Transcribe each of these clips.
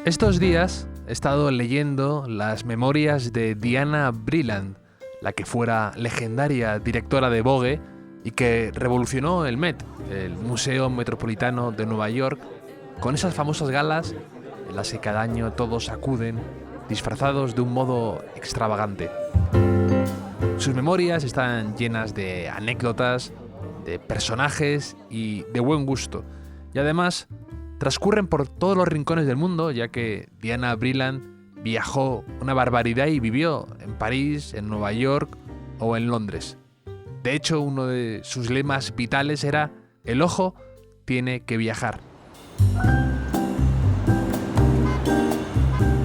Estos días he estado leyendo las memorias de Diana Vreeland, la que fuera legendaria directora de Vogue y que revolucionó el Met, el Museo Metropolitano de Nueva York, con esas famosas galas en las que cada año todos acuden disfrazados de un modo extravagante. Sus memorias están llenas de anécdotas, de personajes y de buen gusto, y además transcurren por todos los rincones del mundo, ya que Diana Vreeland viajó una barbaridad y vivió en París, en Nueva York o en Londres. De hecho, uno de sus lemas vitales era: el ojo tiene que viajar.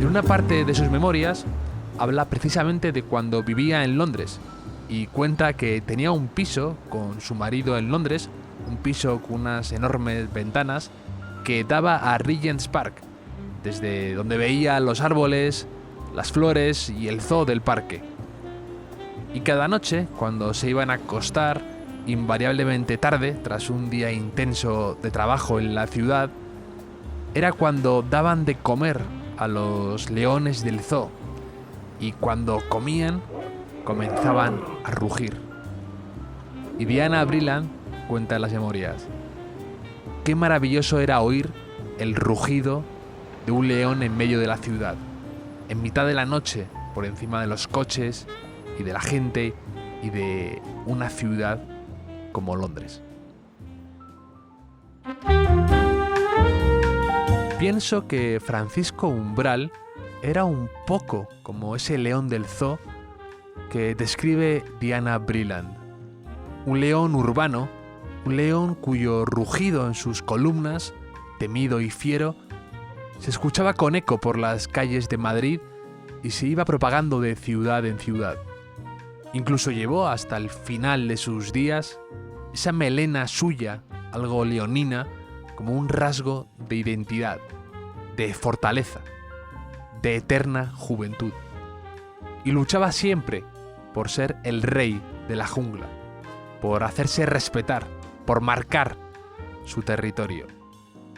En una parte de sus memorias habla precisamente de cuando vivía en Londres y cuenta que tenía un piso con su marido en Londres, un piso con unas enormes ventanas que daba a Regent's Park, desde donde veía los árboles, las flores y el zoo del parque. Y cada noche, cuando se iban a acostar, invariablemente tarde, tras un día intenso de trabajo en la ciudad, era cuando daban de comer a los leones del zoo, y cuando comían, comenzaban a rugir. Y Diana Vreeland cuenta en las memorias: qué maravilloso era oír el rugido de un león en medio de la ciudad, en mitad de la noche, por encima de los coches y de la gente y de una ciudad como Londres. Pienso que Francisco Umbral era un poco como ese león del zoo que describe Diana Vreeland. Un león urbano, un león cuyo rugido en sus columnas, temido y fiero, se escuchaba con eco por las calles de Madrid y se iba propagando de ciudad en ciudad. Incluso llevó hasta el final de sus días esa melena suya, algo leonina, como un rasgo de identidad, de fortaleza, de eterna juventud. Y luchaba siempre por ser el rey de la jungla, por hacerse respetar, por marcar su territorio,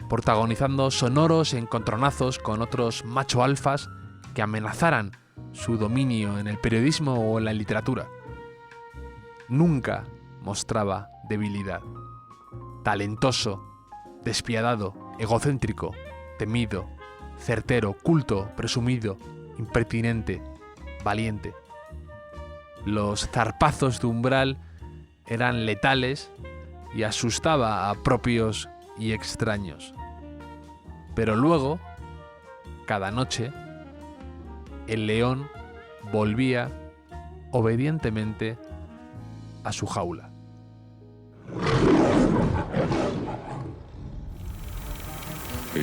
protagonizando sonoros encontronazos con otros macho alfas que amenazaran su dominio en el periodismo o en la literatura. Nunca mostraba debilidad. Talentoso, despiadado, egocéntrico, temido, certero, culto, presumido, impertinente, valiente. Los zarpazos de Umbral eran letales y asustaba a propios y extraños. Pero luego, cada noche, el león volvía obedientemente a su jaula.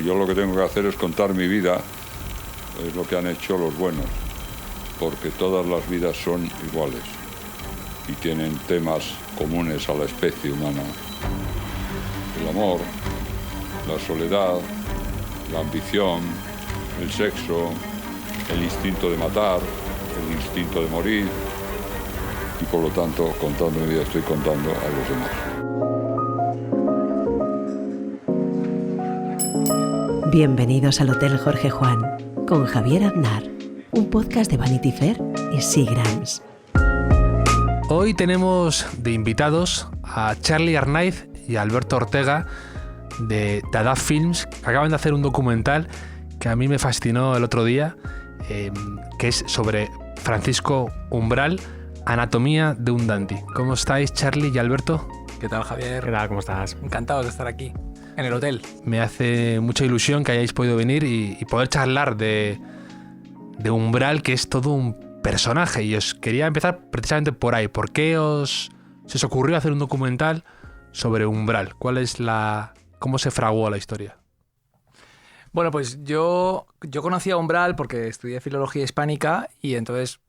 Yo lo que tengo que hacer es contar mi vida, es lo que han hecho los buenos, porque todas las vidas son iguales y tienen temas comunes a la especie humana. El amor, la soledad, la ambición, el sexo, el instinto de matar, el instinto de morir, y por lo tanto, contando mi vida, estoy contando a los demás. Bienvenidos al Hotel Jorge Juan, con Javier Aznar, un podcast de Vanity Fair y Seagrams. Hoy tenemos de invitados a Charlie Arnaiz y a Alberto Ortega de Dada Films, que acaban de hacer un documental que a mí me fascinó el otro día, que es sobre Francisco Umbral, Anatomía de un dandy. ¿Cómo estáis, Charlie y Alberto? ¿Qué tal, Javier? ¿Qué tal? ¿Cómo estás? Encantados de estar aquí, en el hotel. Me hace mucha ilusión que hayáis podido venir y poder charlar de Umbral, que es todo un personaje. Y os quería empezar precisamente por ahí. ¿Por qué se os ocurrió hacer un documental sobre Umbral? ¿Cómo se fraguó la historia? Bueno, pues yo conocí a Umbral porque estudié filología hispánica y entonces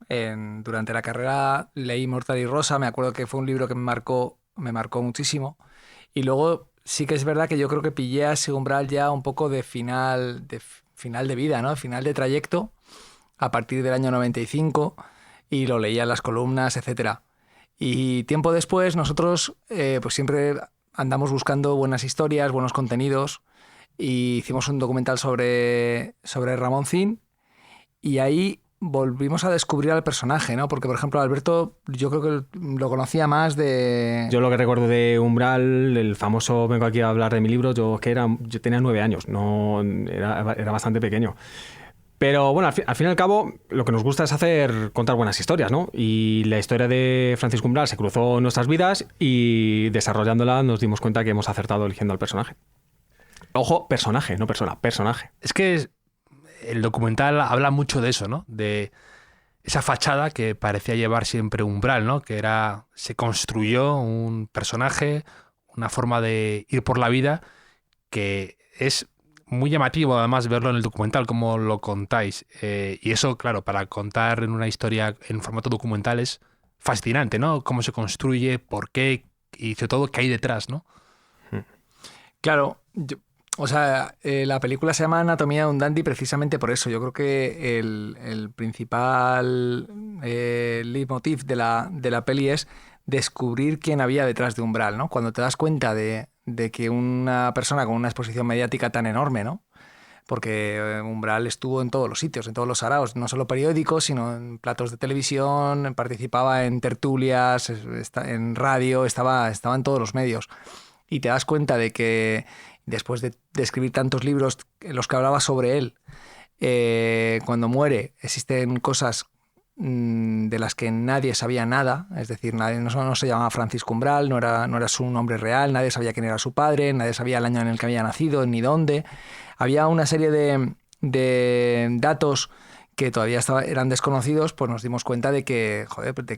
durante la carrera leí Mortal y Rosa. Me acuerdo que fue un libro que me marcó muchísimo. Y luego sí que es verdad que yo creo que pillé a ese Umbral ya un poco de final de vida, ¿no? Final de trayecto, a partir del año 95, y lo leía en las columnas, etcétera. Y tiempo después nosotros pues siempre andamos buscando buenas historias, buenos contenidos, y hicimos un documental sobre Ramoncín, y ahí volvimos a descubrir al personaje, ¿no? Porque, por ejemplo, Alberto, yo creo que lo conocía más de... Yo lo que recuerdo de Umbral, el famoso vengo aquí a hablar de mi libro, yo tenía 9 años, no era bastante pequeño. Pero bueno, al fin y al cabo, lo que nos gusta es contar buenas historias, ¿no? Y la historia de Francisco Umbral se cruzó en nuestras vidas y desarrollándola nos dimos cuenta que hemos acertado eligiendo al personaje. Ojo, personaje, no persona, personaje. Es que el documental habla mucho de eso, ¿no? De esa fachada que parecía llevar siempre Umbral, ¿no? Que se construyó un personaje, una forma de ir por la vida que es muy llamativo además verlo en el documental, como lo contáis. Y eso, claro, para contar en una historia en formato documental es fascinante, ¿no? Cómo se construye, por qué y sobre todo qué hay detrás, ¿no? Claro, la película se llama Anatomía de un Dandy precisamente por eso. Yo creo que el principal leitmotiv de la peli es descubrir quién había detrás de Umbral, ¿no? Cuando te das cuenta de que una persona con una exposición mediática tan enorme, ¿no? Porque Umbral estuvo en todos los sitios, en todos los saraos, no solo periódicos, sino en platos de televisión, participaba en tertulias, en radio, estaba en todos los medios. Y te das cuenta de que después de escribir tantos libros en los que hablaba sobre él, cuando muere existen cosas de las que nadie sabía nada, es decir, no se llamaba Francisco Umbral, no era su nombre real, nadie sabía quién era su padre, nadie sabía el año en el que había nacido ni dónde. Había una serie de datos que todavía eran desconocidos, pues nos dimos cuenta de que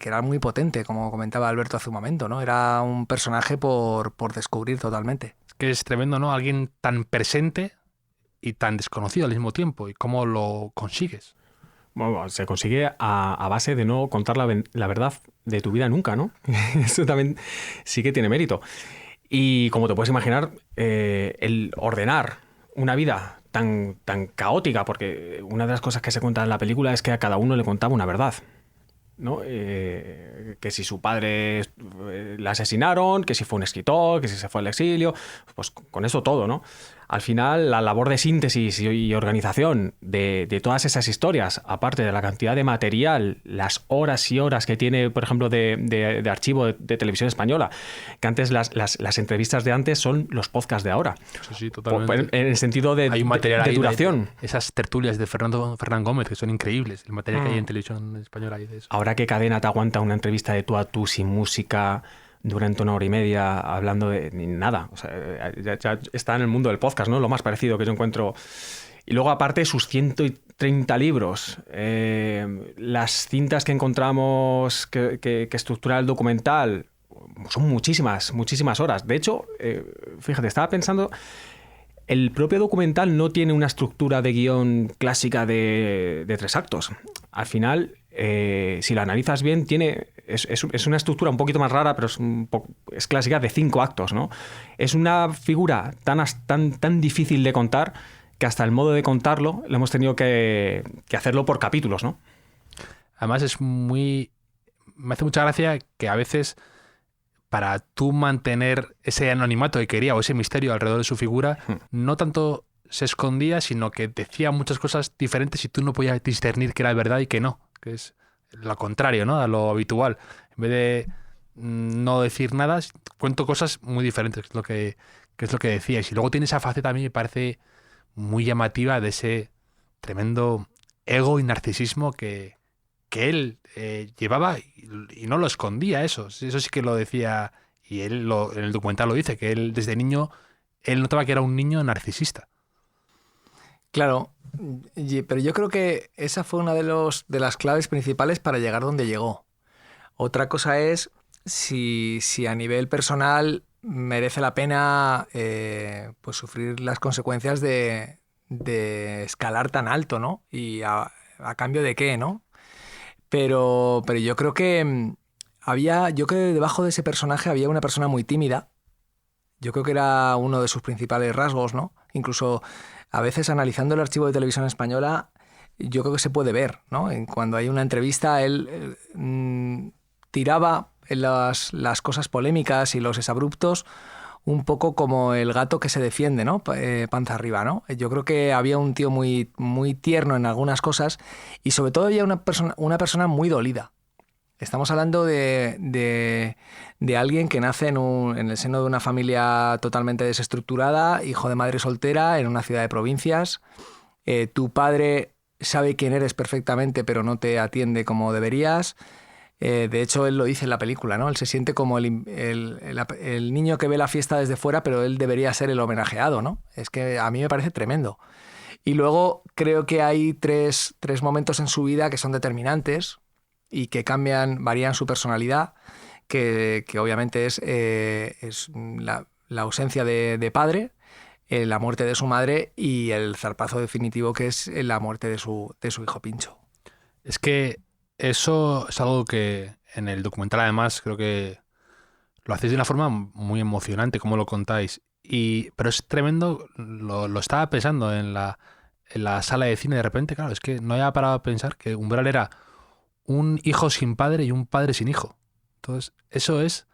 era muy potente, como comentaba Alberto hace un momento, ¿no? Era un personaje por descubrir totalmente. Que es tremendo, ¿no? Alguien tan presente y tan desconocido al mismo tiempo. ¿Y cómo lo consigues? Bueno, se consigue a base de no contar la verdad de tu vida nunca, ¿no? Eso también sí que tiene mérito. Y como te puedes imaginar, el ordenar una vida tan caótica, porque una de las cosas que se cuenta en la película es que a cada uno le contaba una verdad, ¿no? Que si su padre le asesinaron, que si fue un escritor, que si se fue al exilio, pues con eso todo, ¿no? Al final, la labor de síntesis y organización de todas esas historias, aparte de la cantidad de material, las horas y horas que tiene, por ejemplo, de archivo de televisión española, que antes las entrevistas de antes son los podcasts de ahora. Sí, totalmente. En el sentido hay un material de duración. Esas tertulias de Fernán Gómez, que son increíbles. El material que hay en televisión española hay de eso. Ahora, ¿qué cadena te aguanta una entrevista de tú a tú sin música durante 1 hora y media hablando de nada? O sea, ya está en el mundo del podcast, ¿no? Lo más parecido que yo encuentro. Y luego, aparte, sus 130 libros, las cintas que encontramos que estructuran el documental, son muchísimas horas. De hecho, fíjate, estaba pensando, el propio documental no tiene una estructura de guión clásica de 3 actos. Al final, si lo analizas bien, es una estructura un poquito más rara, pero es clásica, de 5 actos, ¿no? Es una figura tan difícil de contar que hasta el modo de contarlo lo hemos tenido que hacerlo por capítulos, ¿no? Además me hace mucha gracia que a veces, para tú mantener ese anonimato que quería o ese misterio alrededor de su figura, no tanto se escondía, sino que decía muchas cosas diferentes y tú no podías discernir qué era verdad y qué no, que es lo contrario, ¿no? A lo habitual. En vez de no decir nada, cuento cosas muy diferentes, que es lo que decíais. Y luego tiene esa faceta, a mí me parece muy llamativa, de ese tremendo ego y narcisismo que él llevaba y no lo escondía, eso sí que lo decía, y él en el documental lo dice, que él desde niño, él notaba que era un niño narcisista. Claro, pero yo creo que esa fue una de las claves principales para llegar donde llegó. Otra cosa es si a nivel personal merece la pena pues sufrir las consecuencias de escalar tan alto, ¿no? Y a cambio de qué, ¿no? Pero yo creo que debajo de ese personaje había una persona muy tímida. Yo creo que era uno de sus principales rasgos, ¿no? Incluso a veces, analizando el archivo de televisión española, yo creo que se puede ver, ¿no? Cuando hay una entrevista, él tiraba en las cosas polémicas y los exabruptos un poco como el gato que se defiende, ¿no? Panza arriba, ¿no? Yo creo que había un tío muy, muy tierno en algunas cosas y sobre todo había una persona muy dolida. Estamos hablando de alguien que nace en el seno de una familia totalmente desestructurada, hijo de madre soltera, en una ciudad de provincias. Tu padre sabe quién eres perfectamente, pero no te atiende como deberías. De hecho, él lo dice en la película, ¿no? Él se siente como el niño que ve la fiesta desde fuera, pero él debería ser el homenajeado, ¿no? Es que a mí me parece tremendo. Y luego creo que hay tres momentos en su vida que son determinantes y que varían su personalidad, que obviamente es la ausencia de padre, la muerte de su madre y el zarpazo definitivo que es la muerte de su hijo Pincho. Es que eso es algo que en el documental además creo que lo hacéis de una forma muy emocionante, como lo contáis. Pero es tremendo, lo estaba pensando en la sala de cine de repente, claro, es que no había parado a pensar que Umbral era un hijo sin padre y un padre sin hijo. Entonces, eso es,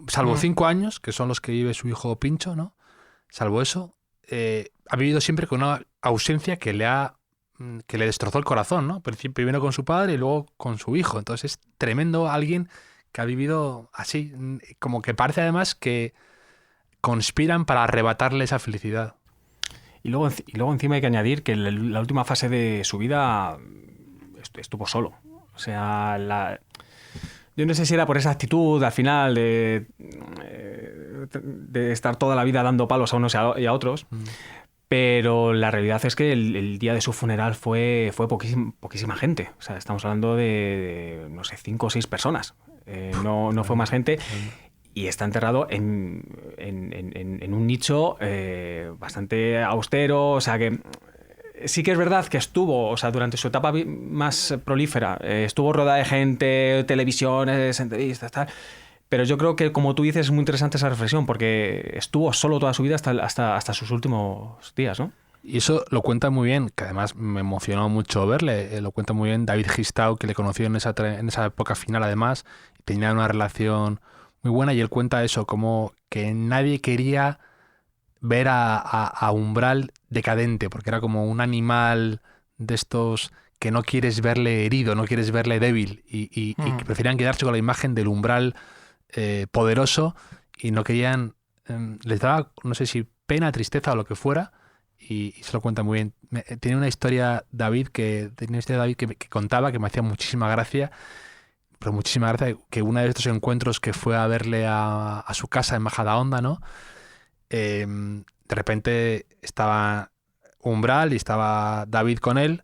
salvo 5 años, que son los que vive su hijo Pincho, ¿no? Salvo eso, ha vivido siempre con una ausencia que le destrozó el corazón, ¿no? Primero con su padre y luego con su hijo. Entonces es tremendo alguien que ha vivido así, como que parece además que conspiran para arrebatarle esa felicidad. Y luego encima hay que añadir que la última fase de su vida estuvo solo. O sea, yo no sé si era por esa actitud al final de estar toda la vida dando palos a unos y a otros, pero la realidad es que el día de su funeral fue poquísima gente. O sea, estamos hablando de no sé, 5 o 6 personas. No fue más gente. Y está enterrado en un nicho bastante austero. O sea que sí que es verdad que estuvo, o sea, durante su etapa más prolífera, estuvo rodeada de gente, televisiones, entrevistas, tal. Pero yo creo que, como tú dices, es muy interesante esa reflexión, porque estuvo solo toda su vida hasta sus últimos días, ¿no? Y eso lo cuenta muy bien, que además me emocionó mucho verle, lo cuenta muy bien David Gistau, que le conoció en esa época final además, y tenía una relación muy buena, y él cuenta eso, como que nadie quería ver a Umbral decadente, porque era como un animal de estos que no quieres verle herido, no quieres verle débil, y que preferían quedarse con la imagen del Umbral poderoso, y no querían, les daba, no sé si pena, tristeza o lo que fuera, y se lo cuenta muy bien. Tiene una historia David que contaba que me hacía muchísima gracia, pero muchísima gracia, que uno de estos encuentros que fue a verle a su casa en Majadahonda, ¿no? De repente estaba Umbral y estaba David con él,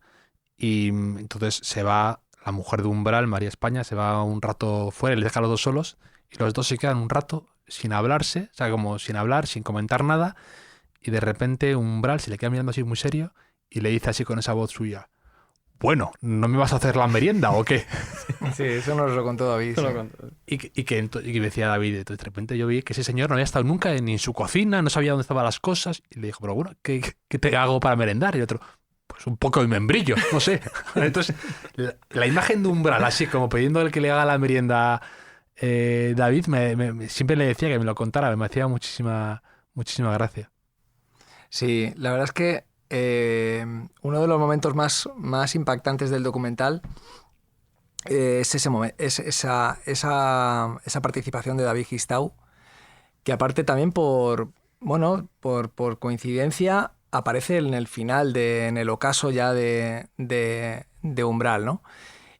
y entonces se va la mujer de Umbral, María España, se va un rato fuera y les deja a los dos solos, y los dos se quedan un rato sin hablarse, o sea, como sin hablar, sin comentar nada, y de repente Umbral se le queda mirando así muy serio y le dice así con esa voz suya: bueno, ¿no me vas a hacer la merienda o qué? Sí, eso nos lo contó David. Y que decía David, entonces de repente yo vi que ese señor no había estado nunca ni en su cocina, no sabía dónde estaban las cosas, y le dijo: pero bueno, ¿qué te hago para merendar? Y el otro: pues un poco de membrillo, no sé. Entonces la imagen de Umbral así como pidiendo que le haga la merienda, David, siempre le decía que me lo contara, me hacía muchísima gracia. Sí, la verdad es que uno de los momentos más impactantes del documental es esa participación de David Gistau, que aparte también por coincidencia aparece en el final, en el ocaso ya de Umbral, ¿no?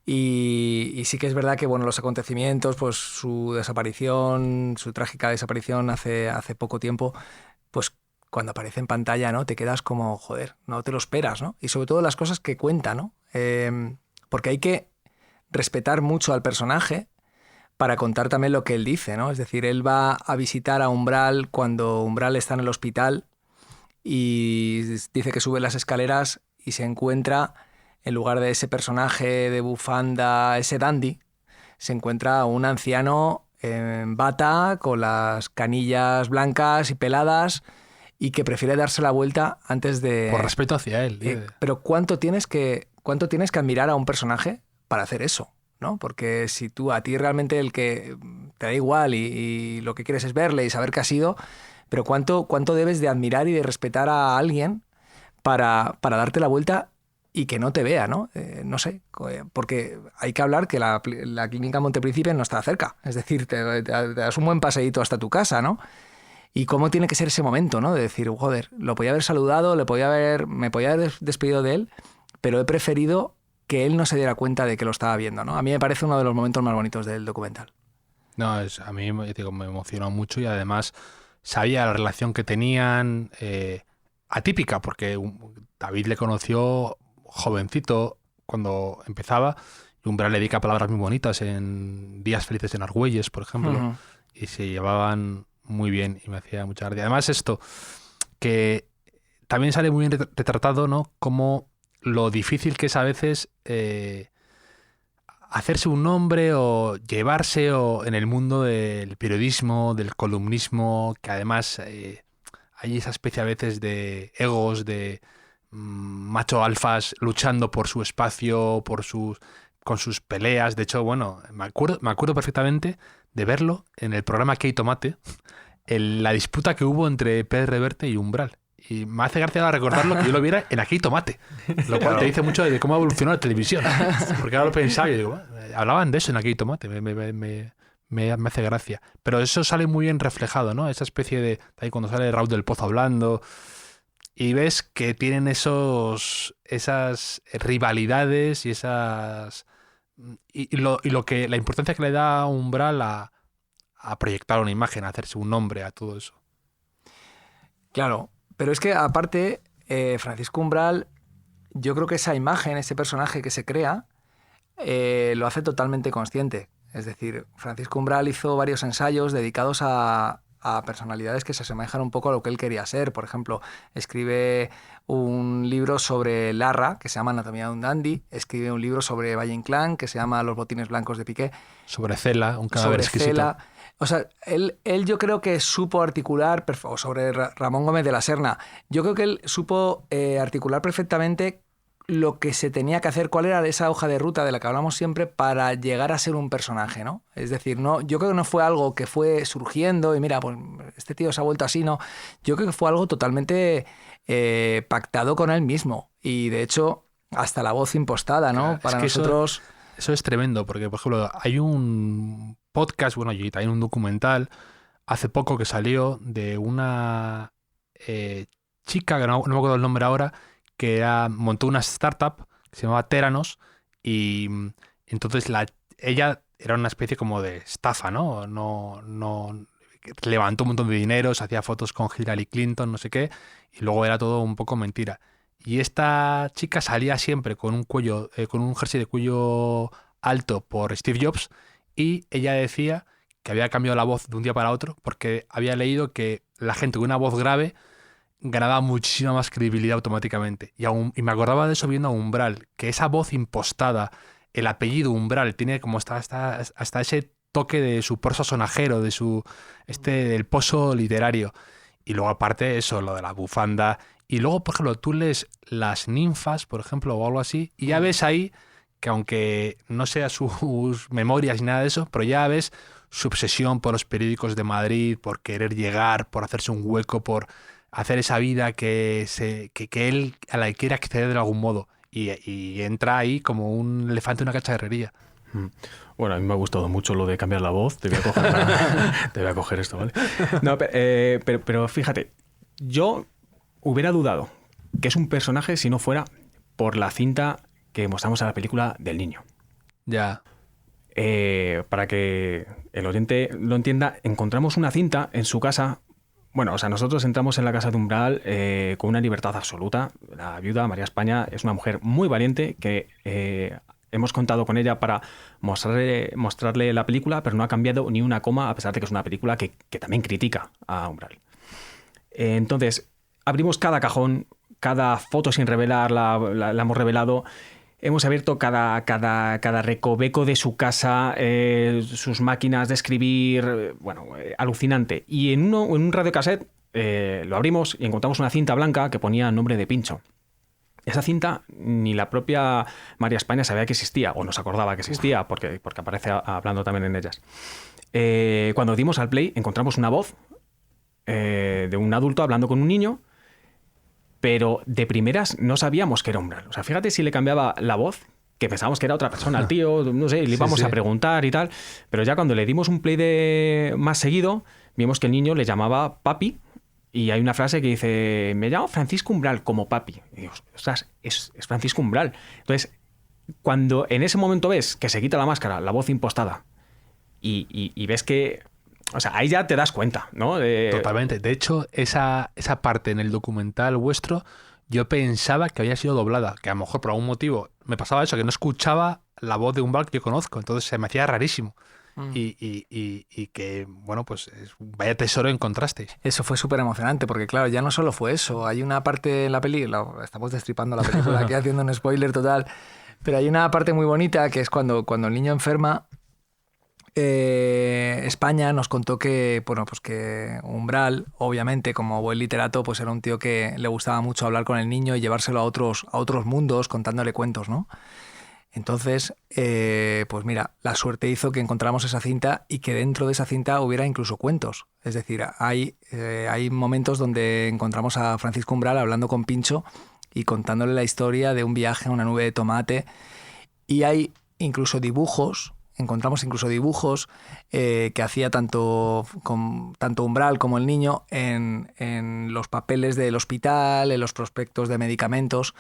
Y sí que es verdad que los acontecimientos, pues su desaparición, su trágica desaparición hace poco tiempo, pues cuando aparece en pantalla, ¿no? Te quedas como, joder, no te lo esperas, ¿no? Y sobre todo las cosas que cuenta, ¿no? Porque hay que respetar mucho al personaje para contar también lo que él dice, ¿no? Es decir, él va a visitar a Umbral cuando Umbral está en el hospital y dice que sube las escaleras y se encuentra, en lugar de ese personaje de bufanda, ese dandy, se encuentra un anciano en bata, con las canillas blancas y peladas, y que prefiere darse la vuelta antes de... Por respeto hacia él. Pero ¿cuánto tienes que admirar a un personaje para hacer eso? ¿no? Porque si tú, a ti realmente el que te da igual y lo que quieres es verle y saber qué ha sido, pero cuánto debes de admirar y de respetar a alguien para darte la vuelta y que no te vea, ¿no? No sé, porque hay que hablar que la clínica Montepríncipe no está cerca, es decir, te das un buen paseíto hasta tu casa, ¿no? Y cómo tiene que ser ese momento, ¿no? De decir, joder, lo podía haber saludado, me podía haber despedido de él, pero he preferido que él no se diera cuenta de que lo estaba viendo, ¿no? A mí me parece uno de los momentos más bonitos del documental. No, a mí digo, me emocionó mucho y además sabía la relación que tenían, atípica, porque David le conoció jovencito cuando empezaba y Umbral le dedica palabras muy bonitas en Días Felices en Argüelles, por ejemplo, y se llevaban muy bien y me hacía mucha gracia. Además esto, que también sale muy bien retratado, ¿no? Como lo difícil que es a veces hacerse un nombre o llevarse en el mundo del periodismo, del columnismo, que además hay esa especie a veces de egos, de macho alfas luchando por su espacio, con sus peleas. De hecho, bueno, me acuerdo perfectamente de verlo en el programa Aquí hay tomate, la disputa que hubo entre Pérez Reverte y Umbral. Y me hace gracia recordarlo que yo lo viera en Aquí hay tomate, lo cual te dice mucho de cómo ha evolucionado la televisión. Porque ahora lo pensaba y digo, hablaban de eso en Aquí hay tomate, me hace gracia. Pero eso sale muy bien reflejado, ¿no? Esa especie de ahí cuando sale Raúl del Pozo hablando y ves que tienen esas rivalidades y esas la importancia que le da a Umbral a proyectar una imagen, a hacerse un nombre, a todo eso. Claro, pero es que aparte Francisco Umbral, yo creo que esa imagen, ese personaje que se crea, lo hace totalmente consciente. Es decir, Francisco Umbral hizo varios ensayos dedicados a personalidades que se asemejan un poco a lo que él quería ser. Por ejemplo, escribe un libro sobre Larra, que se llama Anatomía de un dandy. Escribe un libro sobre Valle Inclán, que se llama Los botines blancos de Piqué. Sobre Cela, un cadáver exquisito. Cela. O sea, él yo creo que supo articular, o sobre Ramón Gómez de la Serna, yo creo que él supo articular perfectamente lo que se tenía que hacer, cuál era esa hoja de ruta de la que hablamos siempre para llegar a ser un personaje, ¿no? Es decir, yo creo que no fue algo que fue surgiendo y mira, pues este tío se ha vuelto así, ¿no? Yo creo que fue algo totalmente pactado con él mismo y de hecho hasta la voz impostada, ¿no? Claro, para es que nosotros... Eso es tremendo porque, por ejemplo, hay un podcast, bueno, y también un documental hace poco que salió de una chica, que no me acuerdo el nombre ahora, que montó una startup que se llamaba Teranos y entonces ella era una especie como de estafa, ¿no? No levantó un montón de dinero, se hacía fotos con Hillary Clinton, no sé qué, y luego era todo un poco mentira. Y esta chica salía siempre con un jersey de cuello alto por Steve Jobs y ella decía que había cambiado la voz de un día para otro porque había leído que la gente con una voz grave ganaba muchísima más credibilidad automáticamente. Y me acordaba de eso viendo a Umbral, que esa voz impostada, el apellido Umbral, tiene como hasta ese toque de su prosa sonajero, del pozo literario. Y luego aparte eso, lo de la bufanda. Y luego, por ejemplo, tú lees Las ninfas, por ejemplo, o algo así, y ya ves ahí que aunque no sea sus memorias ni nada de eso, pero ya ves su obsesión por los periódicos de Madrid, por querer llegar, por hacerse un hueco, por hacer esa vida que él a la que quiere acceder de algún modo. Y entra ahí como un elefante en una cacharrería. Bueno, a mí me ha gustado mucho lo de cambiar la voz. Te voy a coger esto, ¿vale? No, pero fíjate, yo hubiera dudado que es un personaje si no fuera por la cinta que mostramos en la película del niño. Ya. Para que el oyente lo entienda, encontramos una cinta en su casa. Bueno, o sea, nosotros entramos en la casa de Umbral con una libertad absoluta. La viuda, María España, es una mujer muy valiente que hemos contado con ella para mostrarle la película, pero no ha cambiado ni una coma, a pesar de que es una película que también critica a Umbral. Entonces, abrimos cada cajón, cada foto sin revelar la hemos revelado. Hemos abierto cada recoveco de su casa, sus máquinas de escribir, alucinante. Y en un radiocassette lo abrimos y encontramos una cinta blanca que ponía el nombre de Pincho. Esa cinta ni la propia María España sabía que existía, o no se acordaba que existía, porque aparece hablando también en ellas. Cuando dimos al play encontramos una voz de un adulto hablando con un niño, pero de primeras no sabíamos que era Umbral. O sea, fíjate si le cambiaba la voz, que pensábamos que era otra persona, al tío, no sé, le íbamos a preguntar y tal, pero ya cuando le dimos un play más seguido, vimos que el niño le llamaba papi, y hay una frase que dice, me llamo Francisco Umbral como papi. Y digo, ostras, es Francisco Umbral. Entonces, cuando en ese momento ves que se quita la máscara, la voz impostada, y ves que... O sea, ahí ya te das cuenta, ¿no? Totalmente. De hecho, esa parte en el documental vuestro, yo pensaba que había sido doblada, que a lo mejor por algún motivo me pasaba eso, que no escuchaba la voz de Umbral que yo conozco, entonces se me hacía rarísimo. Y que, bueno, pues vaya tesoro encontrasteis. Eso fue súper emocionante, porque claro, ya no solo fue eso, hay una parte en la peli, estamos destripando la película aquí haciendo un spoiler total, pero hay una parte muy bonita que es cuando el niño enferma. España nos contó que, bueno, pues que Umbral, obviamente, como buen literato, pues era un tío que le gustaba mucho hablar con el niño y llevárselo a otros mundos contándole cuentos, ¿no? Entonces, pues mira, la suerte hizo que encontráramos esa cinta y que dentro de esa cinta hubiera incluso cuentos. Es decir, hay momentos donde encontramos a Francisco Umbral hablando con Pincho y contándole la historia de un viaje a una nube de tomate. Y hay incluso dibujos, encontramos incluso dibujos que hacía tanto Umbral como el niño en los papeles del hospital, en los prospectos de medicamentos.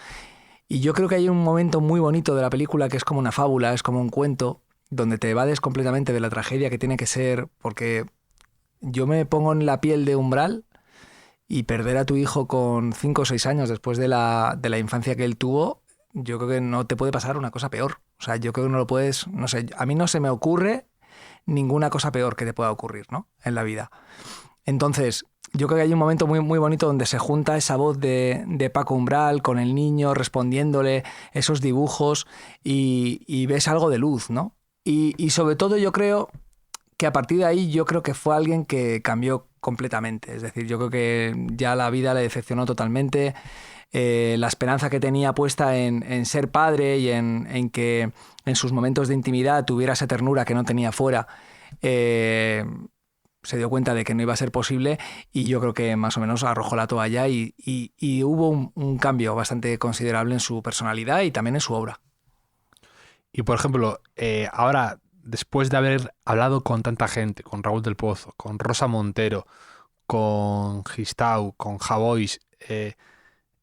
Y yo creo que hay un momento muy bonito de la película que es como una fábula, es como un cuento, donde te evades completamente de la tragedia que tiene que ser, porque yo me pongo en la piel de Umbral y perder a tu hijo con 5 o 6 años después de la infancia que él tuvo, yo creo que no te puede pasar una cosa peor. O sea, yo creo que no lo puedes, no sé, a mí no se me ocurre ninguna cosa peor que te pueda ocurrir, ¿no? En la vida. Entonces, yo creo que hay un momento muy, muy bonito donde se junta esa voz de Paco Umbral con el niño respondiéndole esos dibujos y ves algo de luz, ¿no? Y sobre todo yo creo que a partir de ahí yo creo que fue alguien que cambió completamente. Es decir, yo creo que ya la vida le decepcionó totalmente. La esperanza que tenía puesta en ser padre y en que en sus momentos de intimidad tuviera esa ternura que no tenía fuera, se dio cuenta de que no iba a ser posible y yo creo que más o menos arrojó la toalla y hubo un cambio bastante considerable en su personalidad y también en su obra. Y por ejemplo, ahora, después de haber hablado con tanta gente, con Raúl del Pozo, con Rosa Montero, con Gistau, con Javois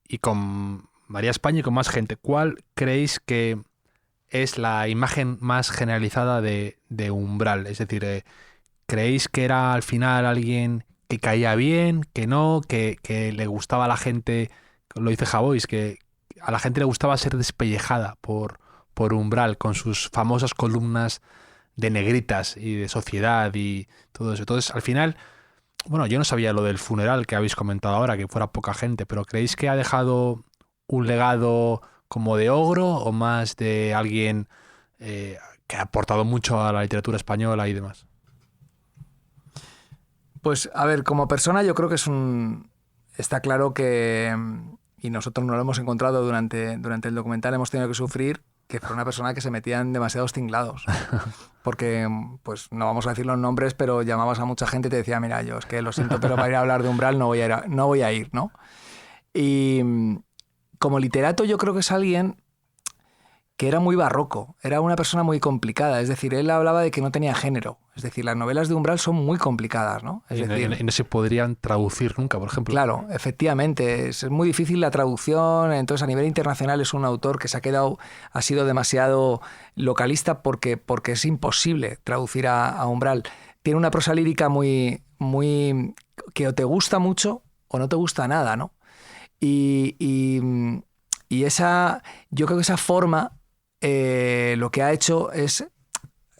y con María España y con más gente, ¿cuál creéis que es la imagen más generalizada de Umbral? Es decir, ¿creéis que era al final alguien que caía bien, que no, que le gustaba a la gente, lo dice Javois, que a la gente le gustaba ser despellejada por Umbral con sus famosas columnas de negritas y de sociedad y todo eso? Entonces, al final, bueno, yo no sabía lo del funeral que habéis comentado ahora, que fuera poca gente, pero ¿creéis que ha dejado un legado como de ogro o más de alguien que ha aportado mucho a la literatura española y demás? Pues, a ver, como persona yo creo que está claro que, y nosotros no lo hemos encontrado durante el documental, hemos tenido que sufrir que fue una persona que se metía en demasiados tinglados. Porque, pues, no vamos a decir los nombres, pero llamabas a mucha gente y te decía, mira, yo es que lo siento, pero para ir a hablar de Umbral no voy a ir, ¿no? Y como literato yo creo que es alguien que era muy barroco, era una persona muy complicada, es decir, él hablaba de que no tenía género, es decir, las novelas de Umbral son muy complicadas, ¿no? Es decir, no se podrían traducir nunca, por ejemplo. Claro, efectivamente, es muy difícil la traducción, entonces a nivel internacional es un autor que ha sido demasiado localista porque es imposible traducir a Umbral. Tiene una prosa lírica muy, muy que o te gusta mucho o no te gusta nada, ¿no? Y yo creo que esa forma lo que ha hecho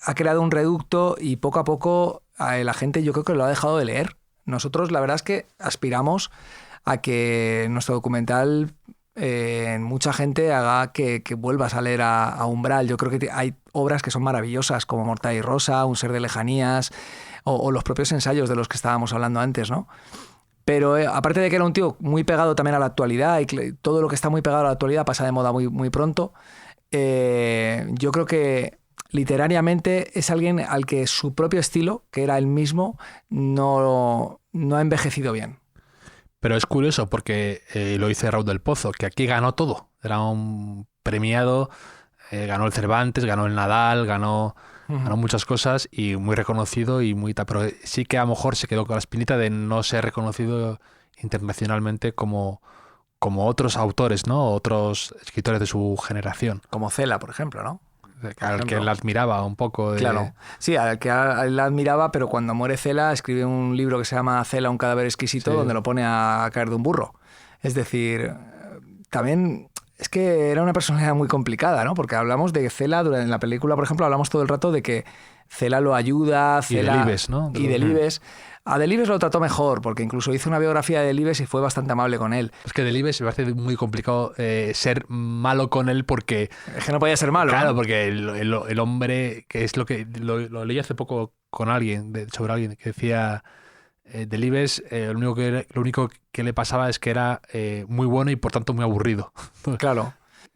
ha creado un reducto y poco a poco la gente yo creo que lo ha dejado de leer. Nosotros la verdad es que aspiramos a que nuestro documental mucha gente haga que vuelvas a leer a Umbral. Yo creo que hay obras que son maravillosas como Mortadelo y Rosa, Un ser de lejanías o los propios ensayos de los que estábamos hablando antes, ¿no? Pero aparte de que era un tío muy pegado también a la actualidad y todo lo que está muy pegado a la actualidad pasa de moda muy, muy pronto, yo creo que literariamente es alguien al que su propio estilo, que era el mismo, no ha envejecido bien. Pero es curioso porque lo dice Raúl del Pozo, que aquí ganó todo. Era un premiado, ganó el Cervantes, ganó el Nadal, ganó muchas cosas y muy reconocido y muy... Pero sí que a lo mejor se quedó con la espinita de no ser reconocido internacionalmente como otros autores, ¿no? Otros escritores de su generación. Como Cela, por ejemplo, ¿no? Al que él admiraba un poco. Claro, sí, al que él admiraba, pero cuando muere Cela escribe un libro que se llama Cela, un cadáver exquisito, Sí. donde lo pone a caer de un burro. Es decir, también es que era una personalidad muy complicada, ¿no? Porque hablamos de Cela, en la película, por ejemplo, hablamos todo el rato de que Cela lo ayuda, Y Cela... Delibes, ¿no? Y Delibes. A Delibes lo trató mejor, porque incluso hizo una biografía de Delibes y fue bastante amable con él. Es que Delibes me parece muy complicado ser malo con él porque... Es que no podía ser malo. Claro, ¿no? porque el hombre, que es lo que lo leí hace poco con alguien, sobre alguien, que decía Delibes, lo único que le pasaba es que era muy bueno y por tanto muy aburrido. Claro.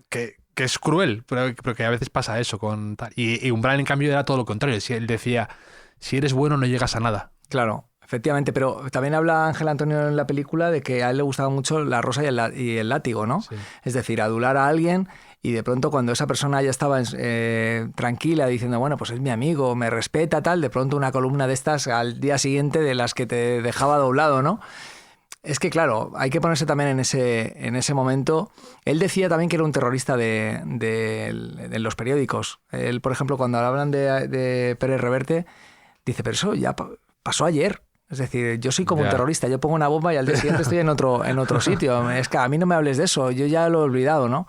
Que es cruel, pero que a veces pasa eso con tal. Y Umbral, en cambio, era todo lo contrario. Si él decía, si eres bueno no llegas a nada. Claro. Efectivamente, pero también habla Ángel Antonio en la película de que a él le gustaba mucho la rosa y el látigo, ¿no? Sí. Es decir, adular a alguien y de pronto cuando esa persona ya estaba tranquila diciendo, bueno, pues es mi amigo, me respeta, tal, de pronto una columna de estas al día siguiente de las que te dejaba doblado, ¿no? Es que, claro, hay que ponerse también en ese momento. Él decía también que era un terrorista de los periódicos. Él, por ejemplo, cuando hablan de Pérez Reverte, dice, pero eso ya pasó ayer. Es decir, yo soy como un terrorista, yo pongo una bomba y al día siguiente estoy en otro sitio. Es que a mí no me hables de eso, yo ya lo he olvidado, ¿no?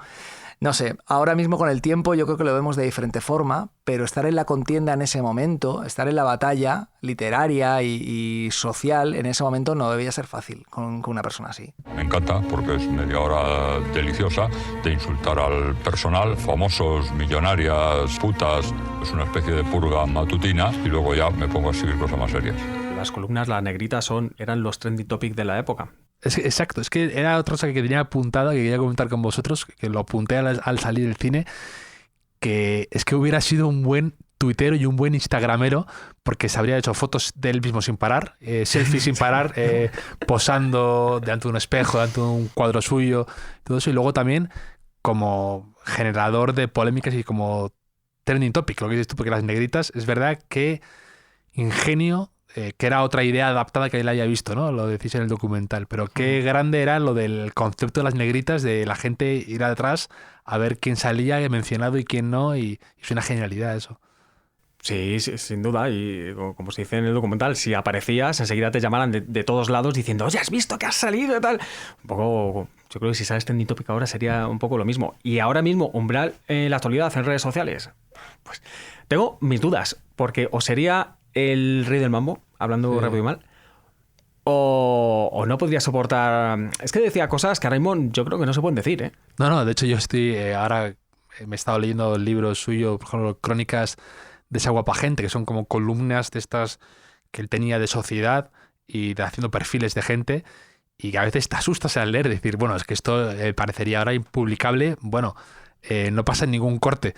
No sé, ahora mismo con el tiempo yo creo que lo vemos de diferente forma, pero estar en la contienda en ese momento, estar en la batalla literaria y social en ese momento no debía ser fácil con una persona así. Me encanta porque es media hora deliciosa de insultar al personal, famosos, millonarias, putas, es una especie de purga matutina y luego ya me pongo a seguir cosas más serias. Las columnas, las negritas, eran los trending topics de la época. Exacto, es que era otra cosa que tenía apuntada, que quería comentar con vosotros, que lo apunté al salir del cine, que es que hubiera sido un buen tuitero y un buen instagramero, porque se habría hecho fotos de él mismo sin parar, selfies sin parar, posando delante de un espejo, delante de un cuadro suyo, todo eso, y luego también como generador de polémicas y como trending topic, lo que dices tú, porque las negritas, es verdad que ingenio, que era otra idea adaptada que él haya visto, ¿no? Lo decís en el documental. Pero qué grande era lo del concepto de las negritas, de la gente ir atrás a ver quién salía mencionado y quién no, y es una genialidad eso. Sí, sin duda, y como se dice en el documental, si aparecías, enseguida te llamaran de todos lados diciendo, oye, ¿has visto que has salido y tal? Un poco, yo creo que si sales trending topic ahora sería un poco lo mismo. Y ahora mismo, Umbral en la actualidad en redes sociales, pues tengo mis dudas, porque o sería el rey del mambo, hablando rápido y mal, o no podría soportar... Es que decía cosas que ahora mismo yo creo que no se pueden decir, ¿eh? No, de hecho yo estoy... ahora me he estado leyendo libros suyos, por ejemplo, crónicas de esa guapa gente, que son como columnas de estas que él tenía de sociedad y de haciendo perfiles de gente, y que a veces te asustas al leer, decir, bueno, es que esto parecería ahora impublicable, bueno, no pasa en ningún corte.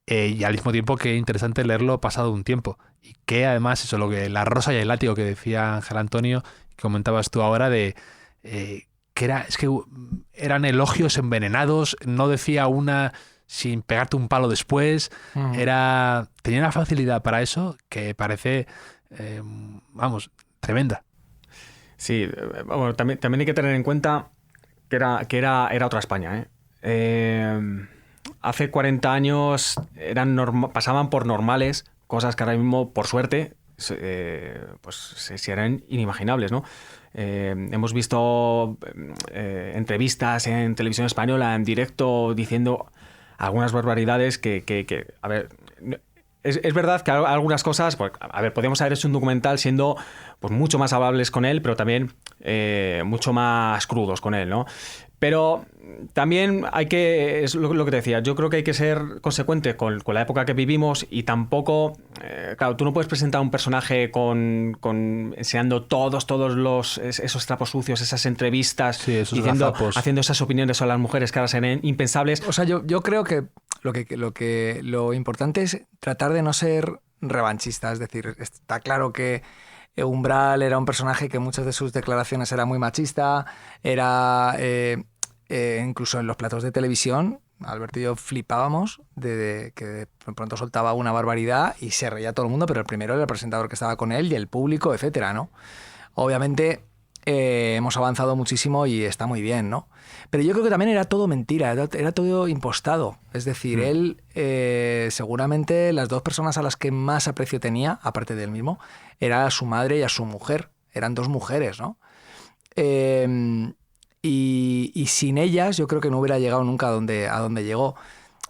Y al mismo tiempo que interesante leerlo pasado un tiempo. Y que además eso, lo que la rosa y el látigo que decía Ángel Antonio, que comentabas tú ahora, de que eran elogios envenenados, no decía una sin pegarte un palo después, tenía una facilidad para eso que parece, tremenda. Sí, bueno, también hay que tener en cuenta que era otra España, ¿eh? Hace 40 años pasaban por normales cosas que ahora mismo, por suerte, pues eran inimaginables, ¿no? Hemos visto entrevistas en televisión española en directo diciendo algunas barbaridades que a ver, es verdad que algunas cosas, pues, a ver, podríamos haber hecho un documental siendo pues mucho más amables con él, pero también mucho más crudos con él, ¿no? Pero también hay que, es lo que te decía, yo creo que hay que ser consecuente con la época que vivimos y tampoco, claro, tú no puedes presentar un personaje enseñando todos esos trapos sucios, esas entrevistas, Sí, esos gazapos. haciendo esas opiniones sobre las mujeres que ahora serían impensables. O sea, yo creo que lo importante es tratar de no ser revanchista. Es decir, está claro que Umbral era un personaje que muchas de sus declaraciones era muy machista, era incluso en los platos de televisión, Alberto y yo flipábamos de que de pronto soltaba una barbaridad y se reía todo el mundo, pero el primero era el presentador que estaba con él y el público, etcétera, ¿no? Obviamente hemos avanzado muchísimo y está muy bien, ¿no? Pero yo creo que también era todo mentira, era todo impostado. Es decir, él, seguramente las dos personas a las que más aprecio tenía, aparte de él mismo, era a su madre y a su mujer. Eran dos mujeres, ¿no? Y sin ellas yo creo que no hubiera llegado nunca a donde llegó.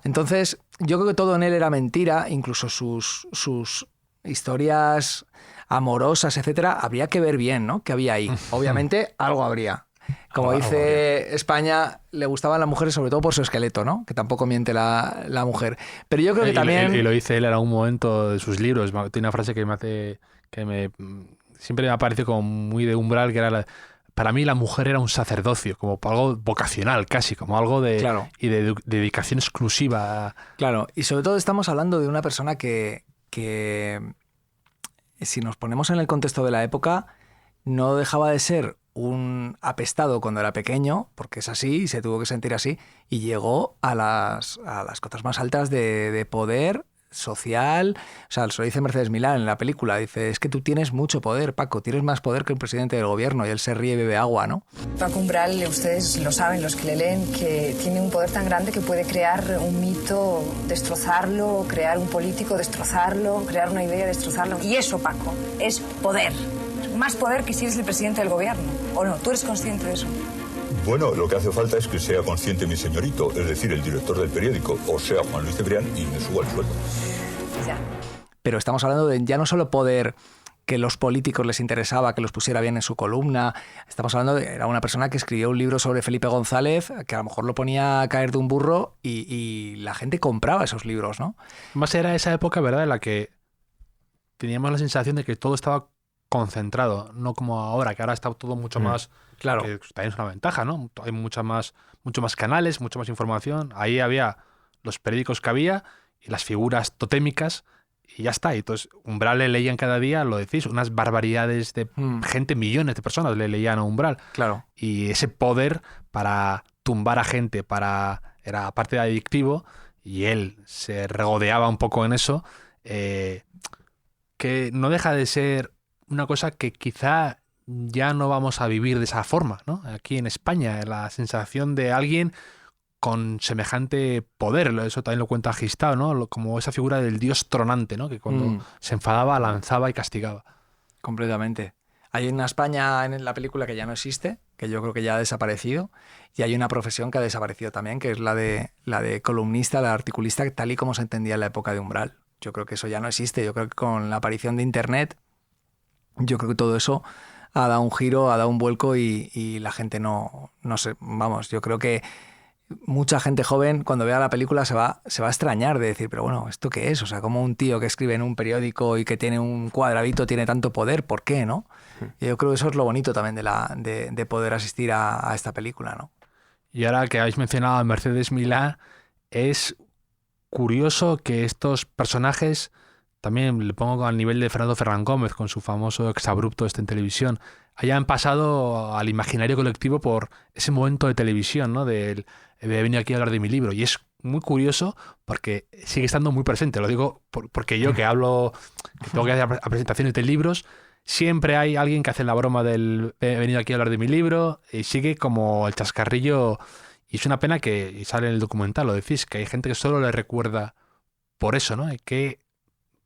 Entonces, yo creo que todo en él era mentira, incluso sus historias amorosas, etcétera, habría que ver bien, ¿no? ¿Qué había ahí? Obviamente, algo habría. Como dice España, le gustaban las mujeres sobre todo por su esqueleto, ¿no? Que tampoco miente la mujer. Pero yo creo que también... Y lo dice él en algún momento de sus libros. Tiene una frase siempre me ha parecido como muy de Umbral, que era para mí la mujer era un sacerdocio, como algo vocacional casi, como algo de, claro. Y de dedicación exclusiva. Claro, y sobre todo estamos hablando de una persona que si nos ponemos en el contexto de la época, no dejaba de ser un apestado cuando era pequeño, porque es así, y se tuvo que sentir así, y llegó a las cotas más altas de poder social. O sea, se lo dice Mercedes Milán en la película, dice, es que tú tienes mucho poder, Paco, tienes más poder que el presidente del gobierno, y él se ríe y bebe agua, ¿no? Paco Umbral, ustedes lo saben, los que le leen, que tiene un poder tan grande que puede crear un mito, destrozarlo, crear un político, destrozarlo, crear una idea, destrozarlo. Y eso, Paco, es poder. Más poder que si eres el presidente del gobierno. ¿O no? ¿Tú eres consciente de eso? Bueno, lo que hace falta es que sea consciente mi señorito, es decir, el director del periódico, o sea, Juan Luis Cebrián, y me suba el sueldo. Ya. Pero estamos hablando de ya no solo poder que los políticos les interesaba que los pusiera bien en su columna, estamos hablando era una persona que escribió un libro sobre Felipe González, que a lo mejor lo ponía a caer de un burro y la gente compraba esos libros, ¿no? Más era esa época, ¿verdad?, en la que teníamos la sensación de que todo estaba concentrado, no como ahora, que ahora está todo mucho más... Claro. Que también es una ventaja, ¿no? Hay mucho más canales, mucha más información. Ahí había los periódicos que había y las figuras totémicas y ya está. Y entonces Umbral le leían cada día, lo decís, unas barbaridades de gente, millones de personas le leían a Umbral. Claro. Y ese poder para tumbar a gente, era aparte de adictivo, y él se regodeaba un poco en eso, que no deja de ser una cosa que quizá ya no vamos a vivir de esa forma, ¿no? Aquí en España, la sensación de alguien con semejante poder, eso también lo cuenta Gistao, ¿no? Como esa figura del dios tronante, ¿no? Que cuando se enfadaba lanzaba y castigaba. Completamente. Hay una España en la película que ya no existe, que yo creo que ya ha desaparecido, y hay una profesión que ha desaparecido también, que es la de columnista, la de articulista, tal y como se entendía en la época de Umbral. Yo creo que eso ya no existe. Yo creo que con la aparición de Internet, yo creo que todo eso ha dado un giro, ha dado un vuelco y la gente no sé, vamos, yo creo que mucha gente joven cuando vea la película se va a extrañar de decir, pero bueno, ¿esto qué es? O sea, como un tío que escribe en un periódico y que tiene un cuadradito tiene tanto poder, ¿por qué, no? Y yo creo que eso es lo bonito también de poder asistir a esta película, ¿no? Y ahora que habéis mencionado a Mercedes Milá, es curioso que estos personajes, también le pongo al nivel de Fernando Ferran Gómez con su famoso exabrupto en televisión, hayan pasado al imaginario colectivo por ese momento de televisión, ¿no? He venido aquí a hablar de mi libro. Y es muy curioso porque sigue estando muy presente. Lo digo porque yo que hablo, que tengo que hacer presentaciones de libros, siempre hay alguien que hace la broma del he venido aquí a hablar de mi libro y sigue como el chascarrillo. Y es una pena que, y sale en el documental, lo decís, que hay gente que solo le recuerda por eso, ¿no? Y qué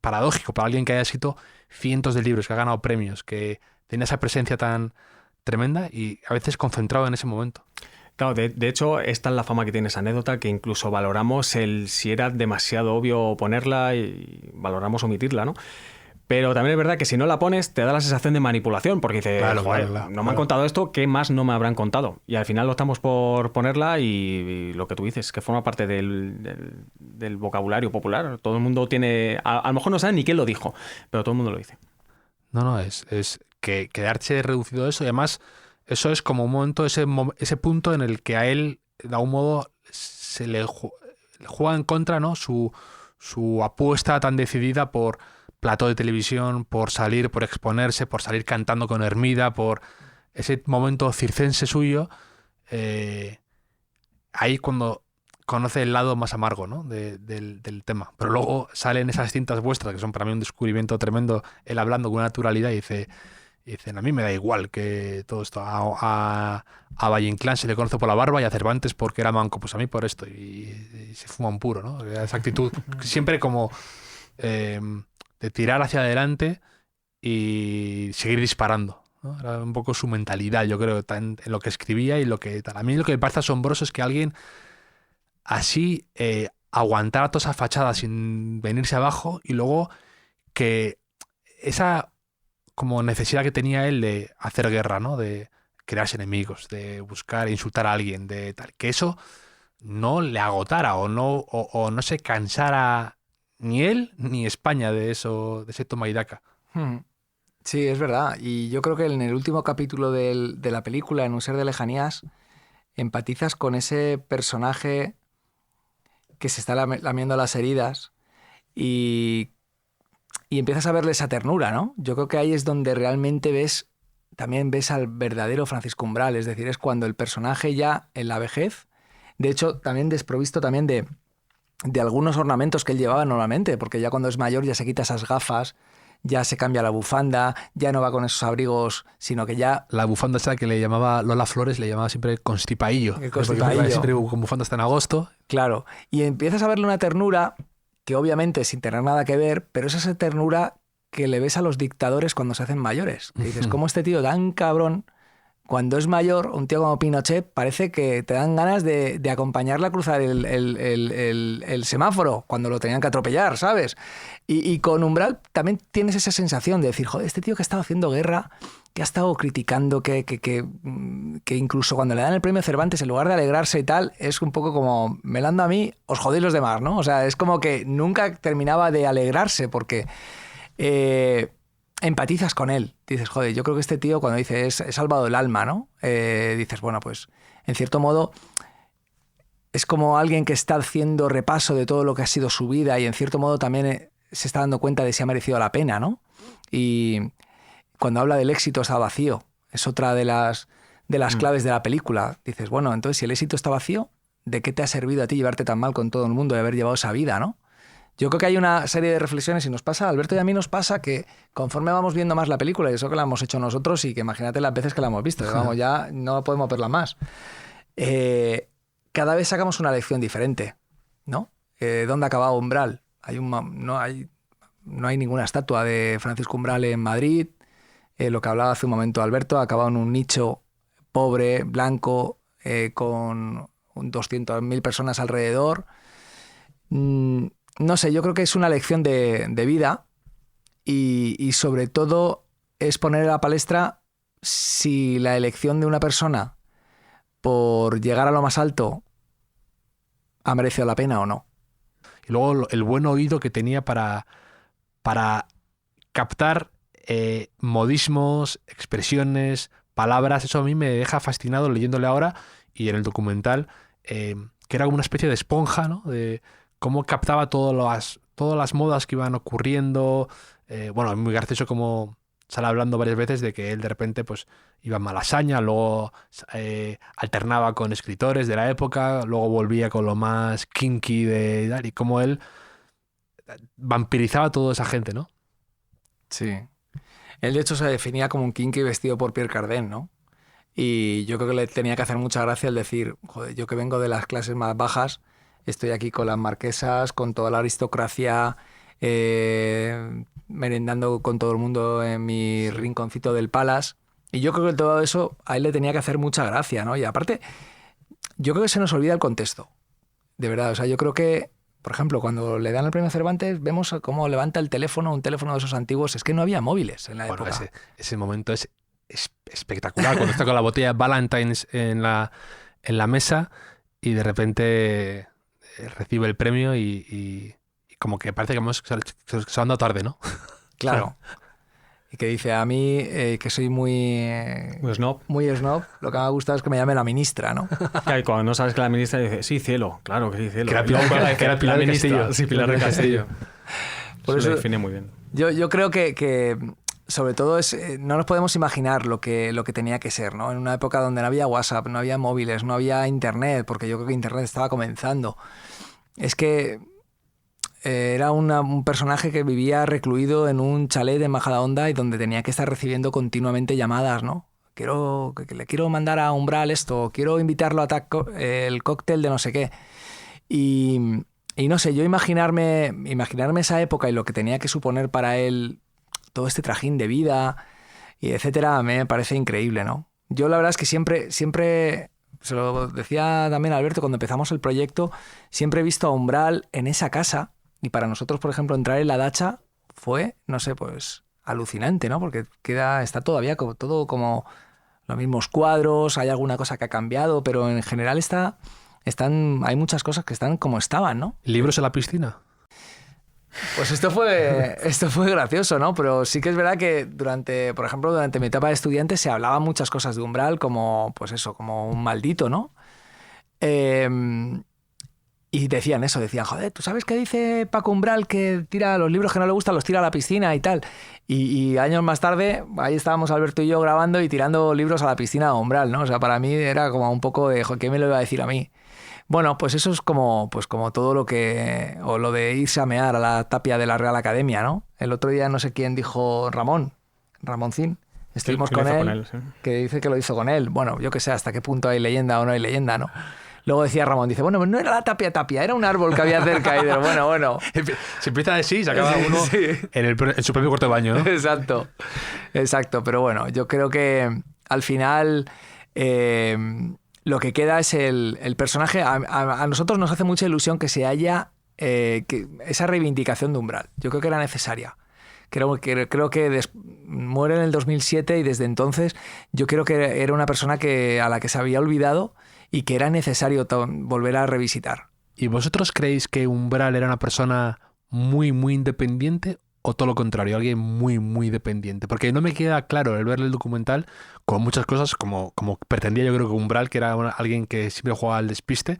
paradójico para alguien que haya escrito cientos de libros, que ha ganado premios, que tiene esa presencia tan tremenda y a veces concentrado en ese momento. Claro, de hecho, esta es la fama que tiene esa anécdota, que incluso valoramos si era demasiado obvio ponerla y valoramos omitirla, ¿no? Pero también es verdad que si no la pones te da la sensación de manipulación, porque dices, Claro, joder, claro, no me han contado esto, ¿qué más no me habrán contado? Y al final optamos por ponerla y lo que tú dices, que forma parte del vocabulario popular. Todo el mundo tiene... A lo mejor no saben ni quién lo dijo, pero todo el mundo lo dice. No, es que quedarse reducido a eso. Y además, eso es como un momento, ese punto en el que a él, de algún modo, se le juega en contra, ¿no? Su apuesta tan decidida por plató de televisión, por salir, por exponerse, por salir cantando con Hermida, por ese momento circense suyo. Ahí cuando conoce el lado más amargo, ¿no? del tema. Pero luego salen esas cintas vuestras, que son para mí un descubrimiento tremendo, él hablando con una naturalidad y dicen, a mí me da igual que todo esto. A Valle Inclán se le conoce por la barba y a Cervantes porque era manco. Pues a mí por esto. Y se fuma un puro, ¿no? Esa actitud siempre como de tirar hacia adelante y seguir disparando, ¿no? Era un poco su mentalidad, yo creo, en lo que escribía y lo que tal. A mí lo que me parece asombroso es que alguien así aguantara toda esa fachada sin venirse abajo y luego que esa como necesidad que tenía él de hacer guerra, ¿no? De crearse enemigos, de buscar insultar a alguien, de tal, que eso no le agotara o no se cansara ni él ni España de eso, de ese toma y daca. Sí, es verdad. Y yo creo que en el último capítulo de la película, en Un ser de lejanías, empatizas con ese personaje que se está lamiendo las heridas y empiezas a verle esa ternura, ¿no? Yo creo que ahí es donde realmente también ves al verdadero Francisco Umbral, es decir, es cuando el personaje ya en la vejez, de hecho también desprovisto también de algunos ornamentos que él llevaba normalmente, porque ya cuando es mayor ya se quita esas gafas, ya se cambia la bufanda, ya no va con esos abrigos, sino que ya... La bufanda esa que le llamaba Lola Flores, le llamaba siempre constipaillo. El constipaillo. Siempre con bufanda hasta en agosto. Claro, y empiezas a verle una ternura que obviamente sin tener nada que ver, pero es esa ternura que le ves a los dictadores cuando se hacen mayores. Que dices, ¿cómo este tío tan cabrón, cuando es mayor, un tío como Pinochet, parece que te dan ganas de acompañarle a cruzar el semáforo cuando lo tenían que atropellar, ¿sabes? Y con Umbral también tienes esa sensación de decir, joder, este tío que ha estado haciendo guerra, que ha estado criticando, que incluso cuando le dan el premio Cervantes, en lugar de alegrarse y tal, es un poco como, me la ando a mí, os jodéis los demás, ¿no? O sea, es como que nunca terminaba de alegrarse porque... empatizas con él. Dices, joder, yo creo que este tío cuando dice he salvado el alma, ¿no? Dices, bueno, pues en cierto modo es como alguien que está haciendo repaso de todo lo que ha sido su vida y en cierto modo también se está dando cuenta de si ha merecido la pena, ¿no? Y cuando habla del éxito está vacío. Es otra de las claves de la película. Dices, bueno, entonces si el éxito está vacío, ¿de qué te ha servido a ti llevarte tan mal con todo el mundo y haber llevado esa vida, ¿no? Yo creo que hay una serie de reflexiones y nos pasa, Alberto y a mí nos pasa que conforme vamos viendo más la película, y eso que la hemos hecho nosotros y que imagínate las veces que la hemos visto, vamos, ya no podemos verla más, cada vez sacamos una lección diferente, ¿no? ¿Dónde ha acabado Umbral? No hay ninguna estatua de Francisco Umbral en Madrid, lo que hablaba hace un momento Alberto, ha acabado en un nicho pobre, blanco, con 200.000 personas alrededor. No sé, yo creo que es una lección de vida y sobre todo es poner a la palestra si la elección de una persona por llegar a lo más alto ha merecido la pena o no. Y luego el buen oído que tenía para captar modismos, expresiones, palabras. Eso a mí me deja fascinado leyéndole ahora y en el documental, que era como una especie de esponja, ¿no? De cómo captaba todas las modas que iban ocurriendo. Bueno, es muy gracioso como sale hablando varias veces de que él de repente pues iba a Malasaña, luego alternaba con escritores de la época, luego volvía con lo más kinky de tal, y cómo él vampirizaba a toda esa gente, ¿no? Sí. Él de hecho se definía como un kinky vestido por Pierre Cardin, ¿no? Y yo creo que le tenía que hacer mucha gracia el decir, joder, yo que vengo de las clases más bajas, estoy aquí con las marquesas, con toda la aristocracia, merendando con todo el mundo en mi rinconcito del Palace. Y yo creo que todo eso a él le tenía que hacer mucha gracia, ¿no? Y aparte, yo creo que se nos olvida el contexto. De verdad, o sea, yo creo que por ejemplo, cuando le dan el premio Cervantes, vemos cómo levanta el teléfono, un teléfono de esos antiguos. Es que no había móviles en la época. Ese momento es espectacular, cuando está con la botella de Valentine's en la mesa y de repente recibe el premio y como que parece que se ha andado tarde, ¿no? Claro. Y que dice, a mí, que soy muy snob, lo que me ha gustado es que me llame la ministra, ¿no? Y cuando no sabes que la ministra dice, sí, cielo, claro que sí, cielo. Que era Pilar del Castillo. Sí, Pilar del Castillo. Por eso lo define muy bien. Yo creo que sobre todo no nos podemos imaginar lo que tenía que ser, ¿no? En una época donde no había WhatsApp, no había móviles, no había Internet, porque yo creo que Internet estaba comenzando. Es que era un personaje que vivía recluido en un chalet de Majadahonda y donde tenía que estar recibiendo continuamente llamadas, ¿no? Le quiero mandar a Umbral esto, quiero invitarlo a el cóctel de no sé qué. Y no sé, yo imaginarme esa época y lo que tenía que suponer para él todo este trajín de vida y etcétera, me parece increíble, ¿no? Yo la verdad es que siempre, se lo decía también a Alberto cuando empezamos el proyecto, siempre he visto a Umbral en esa casa. Y para nosotros, por ejemplo, entrar en la dacha fue, no sé, pues alucinante, ¿no? Porque está todavía todo como los mismos cuadros, hay alguna cosa que ha cambiado, pero en general hay muchas cosas que están como estaban, ¿no? ¿Libros en la piscina? Pues esto fue gracioso, ¿no? Pero sí que es verdad que durante mi etapa de estudiante se hablaban muchas cosas de Umbral como, pues eso, como un maldito, ¿no? Y decían, joder, ¿tú sabes qué dice Paco Umbral? Que tira los libros que no le gustan, los tira a la piscina y tal. Y años más tarde, ahí estábamos Alberto y yo grabando y tirando libros a la piscina a Umbral, ¿no? O sea, para mí era como un poco de, ¿qué me lo iba a decir a mí? Bueno, pues eso es como todo lo de irse a mear a la tapia de la Real Academia, ¿no? El otro día no sé quién dijo, Ramoncín. Estuvimos con él, sí. Que dice que lo hizo con él. Bueno, yo qué sé hasta qué punto hay leyenda o no hay leyenda, ¿no? Luego decía Ramón, dice, bueno, no era la tapia, era un árbol que había cerca. Y digo, bueno. Se empieza a decir, se acaba uno sí. en su propio cuarto de baño, ¿no? Exacto. Pero bueno, yo creo que al final lo que queda es el personaje. A nosotros nos hace mucha ilusión que se haya esa reivindicación de Umbral. Yo creo que era necesaria. Creo que muere en el 2007 y desde entonces yo creo que era una persona a la que se había olvidado y que era necesario volver a revisitar. ¿Y vosotros creéis que Umbral era una persona muy, muy independiente o todo lo contrario, alguien muy, muy dependiente? Porque no me queda claro al ver el documental con muchas cosas como pretendía yo creo que Umbral, que era alguien que siempre jugaba al despiste.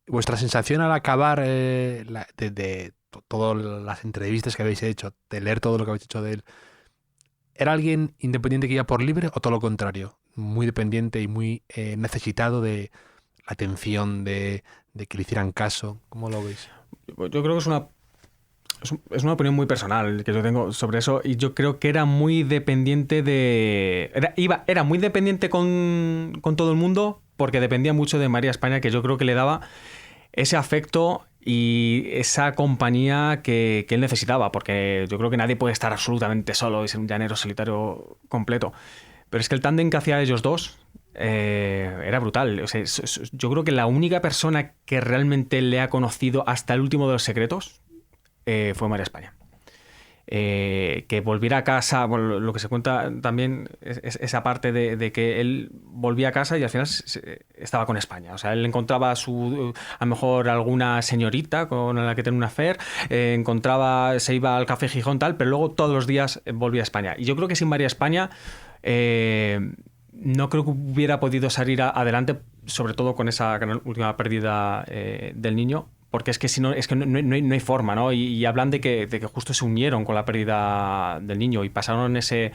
Vuestra sensación al acabar de todas las entrevistas que habéis hecho, de leer todo lo que habéis hecho de él, ¿era alguien independiente que iba por libre o todo lo contrario? Muy dependiente y muy necesitado de la atención, de que le hicieran caso. ¿Cómo lo veis? Yo creo que es una opinión muy personal que yo tengo sobre eso, y yo creo que era muy dependiente era muy dependiente con todo el mundo, porque dependía mucho de María España, que yo creo que le daba ese afecto y esa compañía que él necesitaba, porque yo creo que nadie puede estar absolutamente solo y ser un llanero solitario completo. Pero es que el tándem que hacía ellos dos era brutal. O sea, yo creo que la única persona que realmente le ha conocido hasta el último de los secretos fue María España. Que volviera a casa, bueno, lo que se cuenta también es esa parte de que él volvía a casa y al final estaba con España. O sea, él encontraba a lo mejor alguna señorita con la que tenía una affair, se iba al Café Gijón tal, pero luego todos los días volvía a España. Y yo creo que sin María España no creo que hubiera podido salir adelante, sobre todo con esa última pérdida del niño. Porque es que si no, no hay forma, ¿no? Y hablan de que justo se unieron con la pérdida del niño y pasaron ese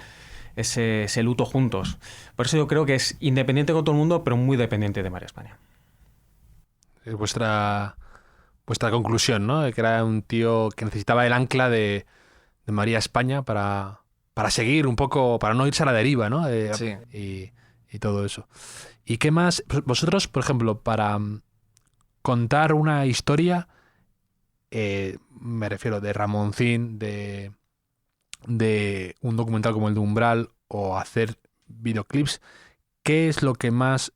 luto juntos. Por eso yo creo que es independiente con todo el mundo, pero muy dependiente de María España. Es vuestra conclusión, ¿no? De que era un tío que necesitaba el ancla de María España para seguir un poco, para no irse a la deriva, ¿no? Sí. Y todo eso. ¿Y qué más? Vosotros, por ejemplo, para contar una historia, me refiero de Ramoncín, de un documental como el de Umbral o hacer videoclips, ¿qué es lo que más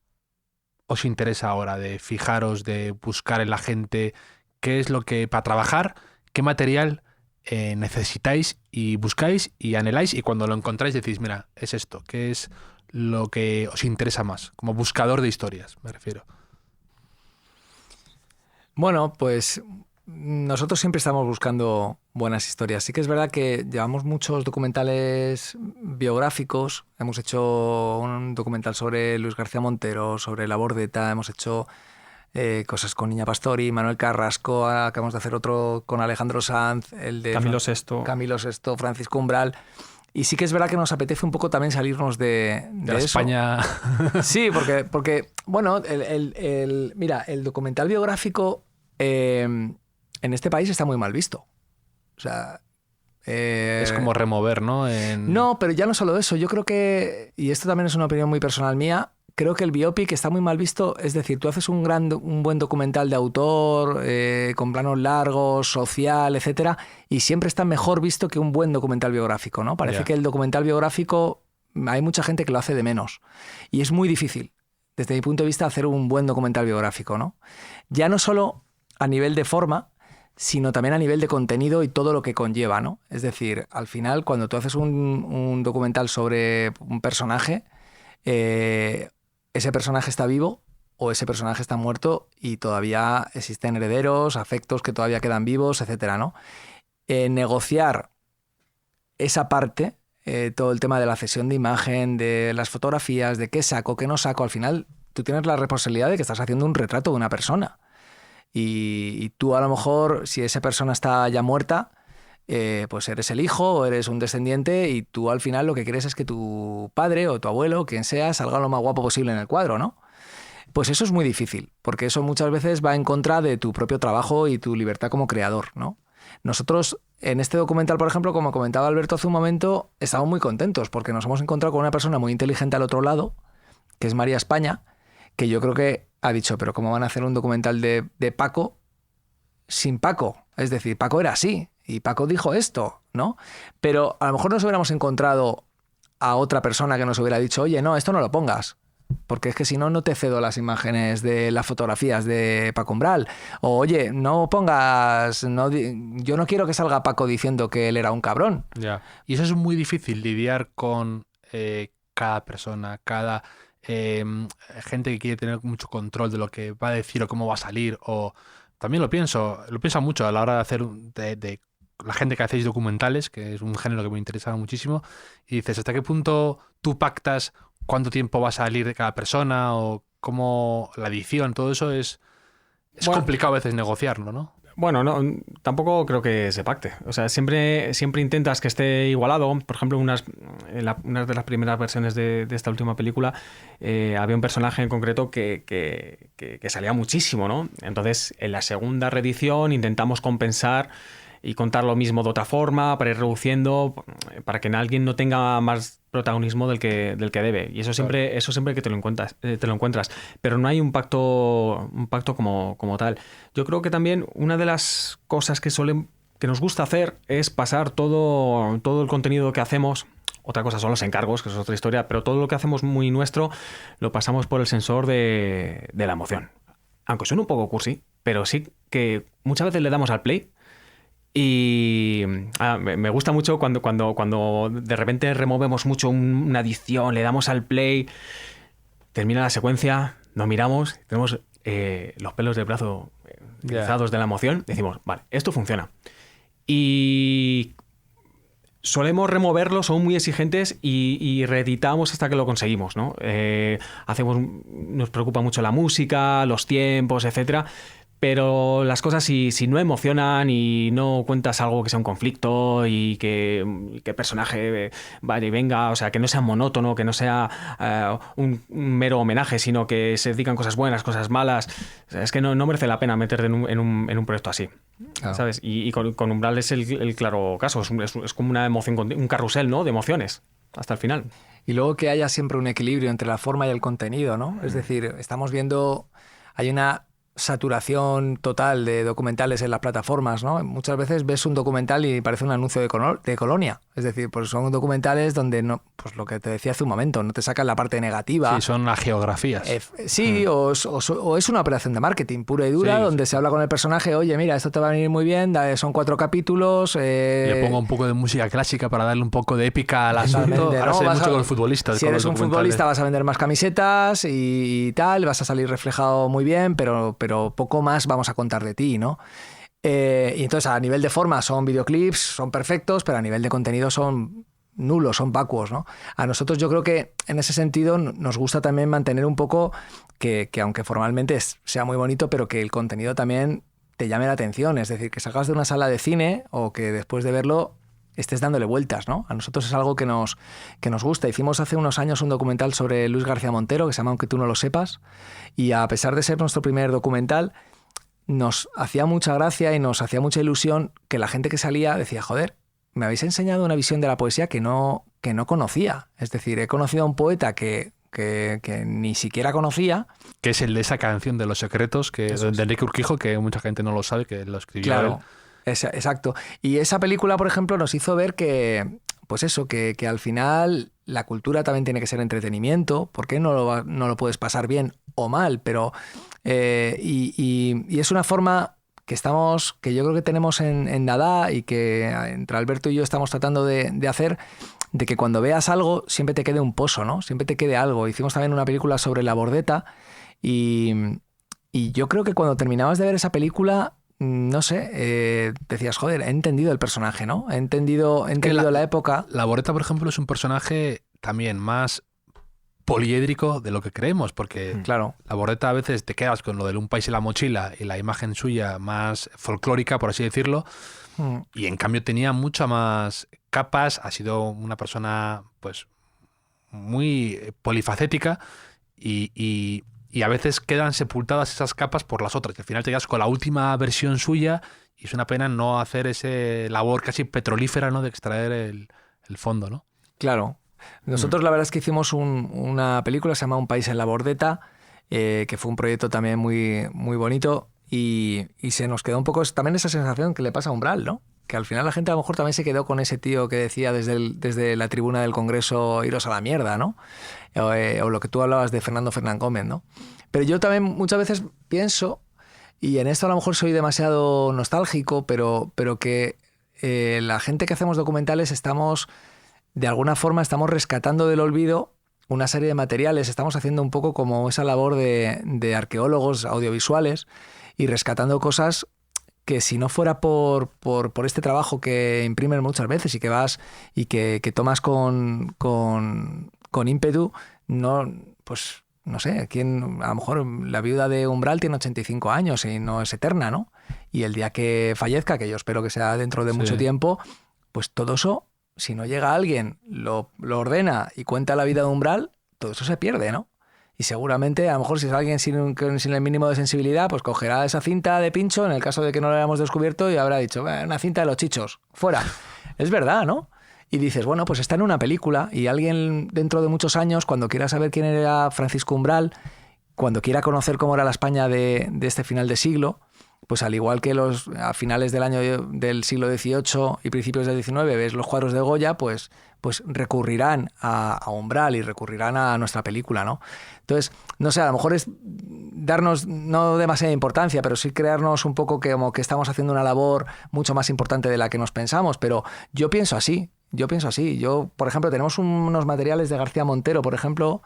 os interesa ahora? De fijaros, de buscar en la gente, qué es lo que, para trabajar, qué material necesitáis y buscáis y anheláis, y cuando lo encontráis decís, mira, es esto, ¿qué es lo que os interesa más? Como buscador de historias, me refiero. Bueno, pues nosotros siempre estamos buscando buenas historias. Sí que es verdad que llevamos muchos documentales biográficos. Hemos hecho un documental sobre Luis García Montero, sobre la Bordeta, hemos hecho cosas con Niña Pastori, Manuel Carrasco, acabamos de hacer otro con Alejandro Sanz, el de Camilo Sesto, Francisco Umbral. Y sí que es verdad que nos apetece un poco también salirnos de la eso. España. Sí, porque bueno, mira, el documental biográfico en este país está muy mal visto. O sea... es como remover, ¿no? No, pero ya no solo eso. Yo creo que, y esto también es una opinión muy personal mía, creo que el biopic está muy mal visto. Es decir, tú haces un buen documental de autor, con planos largos, social, etcétera, y siempre está mejor visto que un buen documental biográfico, ¿no? Parece que el documental biográfico hay mucha gente que lo hace de menos. Y es muy difícil, desde mi punto de vista, hacer un buen documental biográfico, ¿no? Ya no solo a nivel de forma, sino también a nivel de contenido y todo lo que conlleva, ¿no? Es decir, al final, cuando tú haces un documental sobre un personaje, ese personaje está vivo o ese personaje está muerto y todavía existen herederos, afectos que todavía quedan vivos, etcétera, ¿no? Negociar esa parte, todo el tema de la cesión de imagen, de las fotografías, de qué saco, qué no saco, al final tú tienes la responsabilidad de que estás haciendo un retrato de una persona. Y tú a lo mejor, si esa persona está ya muerta, pues eres el hijo o eres un descendiente y tú al final lo que quieres es que tu padre o tu abuelo, quien sea, salga lo más guapo posible en el cuadro, ¿no? Pues eso es muy difícil, porque eso muchas veces va en contra de tu propio trabajo y tu libertad como creador, ¿no? Nosotros, en este documental, por ejemplo, como comentaba Alberto hace un momento, estamos muy contentos porque nos hemos encontrado con una persona muy inteligente al otro lado, que es María España, que yo creo que ha dicho, pero ¿cómo van a hacer un documental de Paco sin Paco? Es decir, Paco era así y Paco dijo esto, ¿no? Pero a lo mejor nos hubiéramos encontrado a otra persona que nos hubiera dicho, oye, no, esto no lo pongas, porque es que si no, no te cedo las imágenes de las fotografías de Paco Umbral. O, oye, no pongas... yo no quiero que salga Paco diciendo que él era un cabrón. Ya. Y eso es muy difícil, lidiar con cada persona, cada... gente que quiere tener mucho control de lo que va a decir o cómo va a salir, o también lo pienso mucho a la hora de hacer de la gente que hacéis documentales, que es un género que me interesa muchísimo, y dices, ¿hasta qué punto tú pactas cuánto tiempo va a salir de cada persona o cómo la edición, todo eso es complicado a veces negociarlo, ¿no? Bueno, no, tampoco creo que se pacte. O sea, siempre intentas que esté igualado. Por ejemplo, una de las primeras versiones de esta última película había un personaje en concreto que salía muchísimo, ¿no? Entonces, en la segunda reedición intentamos compensar y contar lo mismo de otra forma, para ir reduciendo, para que alguien no tenga más protagonismo del que debe. Y eso siempre que te lo encuentras. Pero no hay un pacto como tal. Yo creo que también una de las cosas que nos gusta hacer es pasar todo el contenido que hacemos. Otra cosa son los encargos, que eso es otra historia, pero todo lo que hacemos muy nuestro lo pasamos por el sensor de la emoción. Aunque suene un poco cursi, pero sí que muchas veces le damos al play. Y me gusta mucho cuando de repente removemos mucho una edición, le damos al play, termina la secuencia, nos miramos, tenemos los pelos del brazo erizados de la emoción, decimos, vale, esto funciona. Y solemos removerlo, son muy exigentes y reeditamos hasta que lo conseguimos, ¿no? Nos preocupa mucho la música, los tiempos, etcétera. Pero las cosas, si no emocionan y no cuentas algo que sea un conflicto y que el personaje vaya y venga, o sea, que no sea monótono, que no sea un mero homenaje, sino que se dedican cosas buenas, cosas malas, o sea, es que no merece la pena meterte en un proyecto así, ¿sabes? Y con Umbral es el claro caso, es como una emoción, un carrusel, ¿no?, de emociones hasta el final. Y luego que haya siempre un equilibrio entre la forma y el contenido, ¿no? Es decir, estamos viendo... Hay una saturación total de documentales en las plataformas, ¿no? Muchas veces ves un documental y parece un anuncio de Colonia. Es decir, pues son documentales donde no, pues lo que te decía hace un momento, no te sacan la parte negativa. Sí, son las geografías. Sí, o es una operación de marketing pura y dura, donde se habla con el personaje, oye, mira, esto te va a venir muy bien, son 4 capítulos. Le pongo un poco de música clásica para darle un poco de épica al asunto. Ahora se ve mucho con los futbolistas. Si eres un futbolista vas a vender más camisetas y tal, vas a salir reflejado muy bien, pero poco más vamos a contar de ti, ¿no? Y entonces a nivel de forma son videoclips, son perfectos, pero a nivel de contenido son nulos, son vacuos, ¿no? A nosotros yo creo que en ese sentido nos gusta también mantener un poco que aunque formalmente sea muy bonito, pero que el contenido también te llame la atención, es decir, que salgas de una sala de cine o que después de verlo estés dándole vueltas, ¿no? A nosotros es algo que nos gusta. Hicimos hace unos años un documental sobre Luis García Montero que se llama Aunque tú no lo sepas, y a pesar de ser nuestro primer documental, nos hacía mucha gracia y nos hacía mucha ilusión que la gente que salía decía, joder, me habéis enseñado una visión de la poesía que no conocía. Es decir, he conocido a un poeta que ni siquiera conocía. Que es el de esa canción de Los Secretos, de Enrique Urquijo, que mucha gente no lo sabe, que lo escribió él. Claro. Exacto. Y esa película, por ejemplo, nos hizo ver que, pues eso, que al final la cultura también tiene que ser entretenimiento. ¿Por qué no lo puedes pasar bien o mal? Pero y es una forma que yo creo que tenemos en Dada y que entre Alberto y yo estamos tratando de hacer, de que cuando veas algo siempre te quede un pozo, ¿no? Siempre te quede algo. Hicimos también una película sobre la Bordeta y yo creo que cuando terminabas de ver esa película, no sé, decías, joder, he entendido el personaje, ¿no? He entendido la época. La Bordeta, por ejemplo, es un personaje también más poliédrico de lo que creemos, porque claro, la Bordeta a veces te quedas con lo del Un país en la mochila y la imagen suya más folclórica, por así decirlo, y en cambio tenía muchas más capas, ha sido una persona pues muy polifacética y a veces quedan sepultadas esas capas por las otras, que al final te quedas con la última versión suya y es una pena no hacer ese labor casi petrolífera, ¿no?, de extraer el fondo, ¿no? Claro. Nosotros la verdad es que hicimos una película que se llama Un país en la Bordeta, que fue un proyecto también muy, muy bonito y se nos quedó un poco también esa sensación que le pasa a Umbral, ¿no? Que al final la gente a lo mejor también se quedó con ese tío que decía desde la tribuna del Congreso, iros a la mierda, ¿no? O lo que tú hablabas de Fernando Fernán Gómez, ¿no? Pero yo también muchas veces pienso, y en esto a lo mejor soy demasiado nostálgico, pero que la gente que hacemos documentales de alguna forma estamos rescatando del olvido una serie de materiales, estamos haciendo un poco como esa labor de arqueólogos audiovisuales y rescatando cosas que si no fuera por este trabajo que imprimen muchas veces y que vas y que tomas con ímpetu, no, pues no sé, a lo mejor la viuda de Umbral tiene 85 años y no es eterna, ¿no? Y el día que fallezca, que yo espero que sea dentro de mucho tiempo, pues todo eso, si no llega alguien, lo ordena y cuenta la vida de Umbral, todo eso se pierde, ¿no? Y seguramente, a lo mejor si es alguien sin el mínimo de sensibilidad, pues cogerá esa cinta de pincho, en el caso de que no la hayamos descubierto, y habrá dicho, una cinta de los chichos, fuera. Es verdad, ¿no? Y dices, bueno, pues está en una película y alguien dentro de muchos años, cuando quiera saber quién era Francisco Umbral, cuando quiera conocer cómo era la España de este final de siglo, pues al igual que a finales del siglo XVIII y principios del XIX ves los cuadros de Goya, pues recurrirán a Umbral y recurrirán a nuestra película, ¿no? Entonces, no sé, a lo mejor es darnos no demasiada importancia, pero sí crearnos un poco como que estamos haciendo una labor mucho más importante de la que nos pensamos, pero yo pienso así. Yo, por ejemplo, tenemos unos materiales de García Montero, por ejemplo,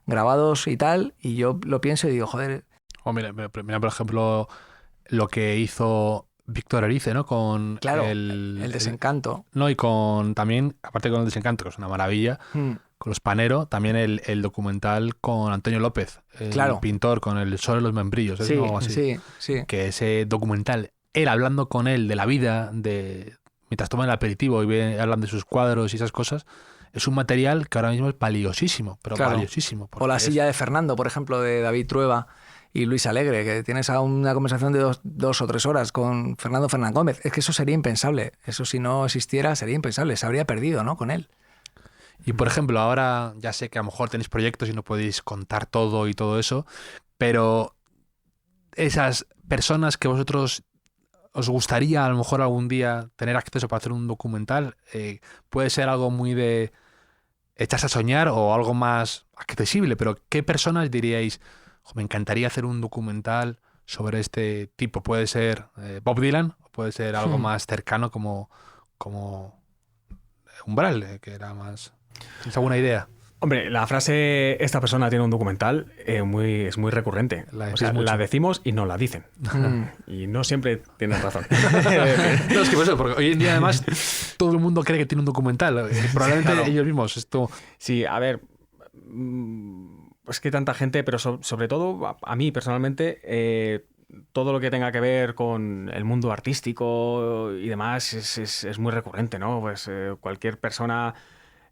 grabados y tal, y yo lo pienso y digo, joder... Mira, por ejemplo, lo que hizo Víctor Erice, ¿no? Con el Desencanto. No, y con también, aparte con el Desencanto, que es una maravilla, con los Panero, también el documental con Antonio López, el pintor, con el Sol en los membrillos, sí, algo así. Sí. Que ese documental, él hablando con él de la vida, mientras toman el aperitivo y hablan de sus cuadros y esas cosas, es un material que ahora mismo es valiosísimo, pero valiosísimo. O La silla de Fernando, por ejemplo, de David Trueba y Luis Alegre, que tienes una conversación de 2 o 3 horas con Fernando Fernán Gómez. Es que eso sería impensable. Eso si no existiera sería impensable. Se habría perdido, ¿no?, con él. Y por ejemplo, ahora ya sé que a lo mejor tenéis proyectos y no podéis contar todo y todo eso, pero esas personas que vosotros os gustaría a lo mejor algún día tener acceso para hacer un documental? Puede ser algo muy de echarse a soñar o algo más accesible, pero ¿qué personas diríais, me encantaría hacer un documental sobre este tipo? Puede ser Bob Dylan, o puede ser algo más cercano como Umbral, que era más... ¿Tienes alguna idea? Hombre, la frase "esta persona tiene un documental" es muy recurrente. La o sea, decís mucho. la decimos y no la dicen. Y no siempre tienen razón. No, es que por eso, porque hoy en día además todo el mundo cree que tiene un documental. Probablemente Claro. ellos mismos. Esto... Sí, a ver, es que tanta gente, pero sobre todo a mí personalmente, todo lo que tenga que ver con el mundo artístico y demás es muy recurrente, ¿no? Pues cualquier persona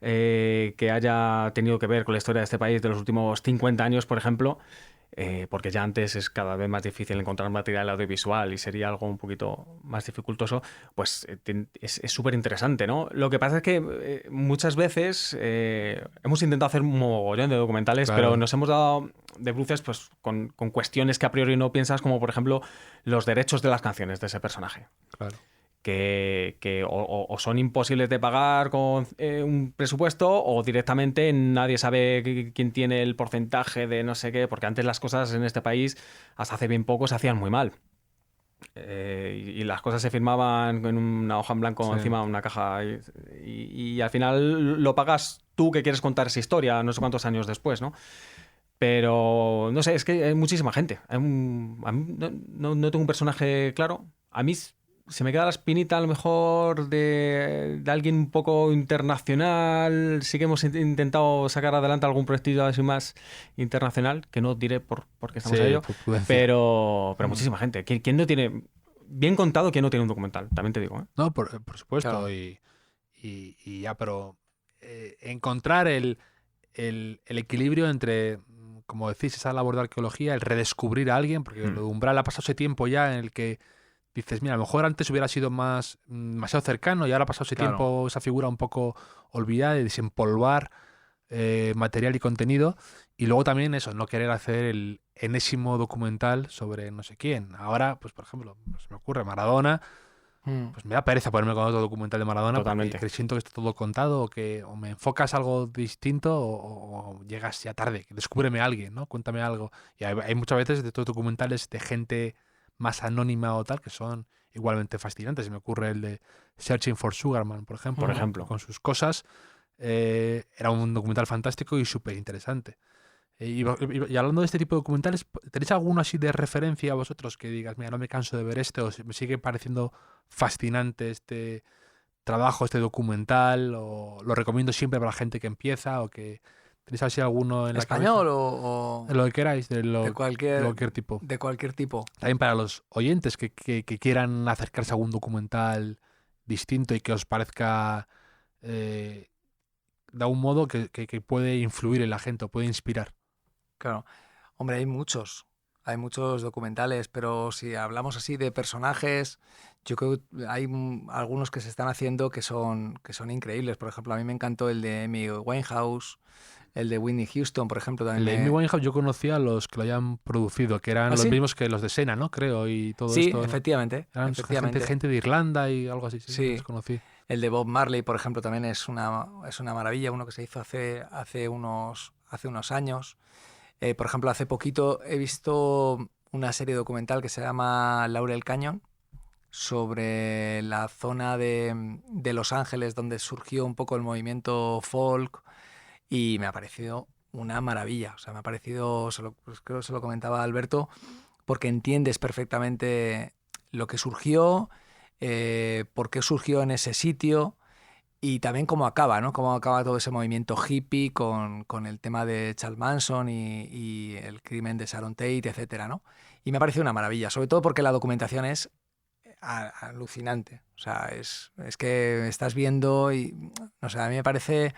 que haya tenido que ver con la historia de este país de los últimos 50 años, por ejemplo, porque ya antes es cada vez más difícil encontrar material audiovisual y sería algo un poquito más dificultoso, pues es súper interesante, ¿no? Lo que pasa es que muchas veces hemos intentado hacer un mogollón de documentales, Claro. pero nos hemos dado de bruces pues, con cuestiones que a priori no piensas, como por ejemplo los derechos de las canciones de ese personaje. Claro. Que o son imposibles de pagar con un presupuesto, o directamente nadie sabe quién tiene el porcentaje de no sé qué, porque antes las cosas en este país, hasta hace bien poco, se hacían muy mal. Y las cosas se firmaban en una hoja en blanco, Sí. encima de una caja, y al final lo pagas tú que quieres contar esa historia no sé cuántos años después, ¿no? Pero no sé, es que hay muchísima gente. A mí no tengo un personaje claro. A mí se me queda la espinita a lo mejor de alguien un poco internacional. Sí que hemos intentado sacar adelante algún proyecto así más internacional, que no diré porque estamos Sí, en ello, por prudencia. pero muchísima gente. ¿Quién no tiene, bien contado, quién no tiene un documental? También te digo, ¿eh? No, por supuesto. Claro. Y ya, pero encontrar el equilibrio entre, como decís, esa labor de arqueología, el redescubrir a alguien, porque lo de Umbral ha pasado ese tiempo ya en el que dices, mira, a lo mejor antes hubiera sido demasiado cercano y ahora ha pasado ese Claro. tiempo, esa figura un poco olvidada, y desempolvar material y contenido. Y luego también eso, no querer hacer el enésimo documental sobre no sé quién. Ahora, pues por ejemplo, se me ocurre Maradona, pues me da pereza ponerme con otro documental de Maradona. Totalmente. Porque siento que está todo contado, o me enfocas algo distinto o llegas ya tarde. Descúbreme a alguien, ¿no? Cuéntame algo. Y hay muchas veces de estos documentales de gente más anónima o tal, que son igualmente fascinantes. Se me ocurre el de Searching for Sugarman, por ejemplo. Por ¿no? ejemplo. Con sus cosas. Era un documental fantástico y súper interesante. Y hablando de este tipo de documentales, ¿tenéis alguno así de referencia a vosotros que digas, mira, no me canso de ver este, o me sigue pareciendo fascinante este trabajo, este documental, o lo recomiendo siempre para la gente que empieza, o que tenéis así alguno en la ¿Español cabeza? o De lo que queráis, de cualquier tipo. de cualquier tipo? También para los oyentes que quieran acercarse a algún documental distinto y que os parezca de un modo que puede influir en la gente o puede inspirar. Claro. Hombre, hay muchos documentales, pero si hablamos así de personajes, yo creo que hay algunos que se están haciendo que son increíbles. Por ejemplo, a mí me encantó el de Amy Winehouse, el de Whitney Houston, por ejemplo. El También de Amy Winehouse yo conocía a los que lo hayan producido, que eran ¿Ah, los sí? mismos que los de Sena, ¿no? Creo, y todo Sí, esto. ¿no? efectivamente. Eran gente de Irlanda y algo así, Sí. los conocí. El de Bob Marley, por ejemplo, también es una maravilla, uno que se hizo hace unos años. Por ejemplo, hace poquito he visto una serie documental que se llama Laurel Canyon, sobre la zona de Los Ángeles donde surgió un poco el movimiento folk, y me ha parecido una maravilla. O sea, me ha parecido, creo que se lo comentaba a Alberto, porque entiendes perfectamente lo que surgió, por qué surgió en ese sitio y también cómo acaba, ¿no? Cómo acaba todo ese movimiento hippie con el tema de Charles Manson y el crimen de Sharon Tate, etcétera, ¿no? Y me ha parecido una maravilla, sobre todo porque la documentación es alucinante. O sea, es que estás viendo y, o sea, a mí me parece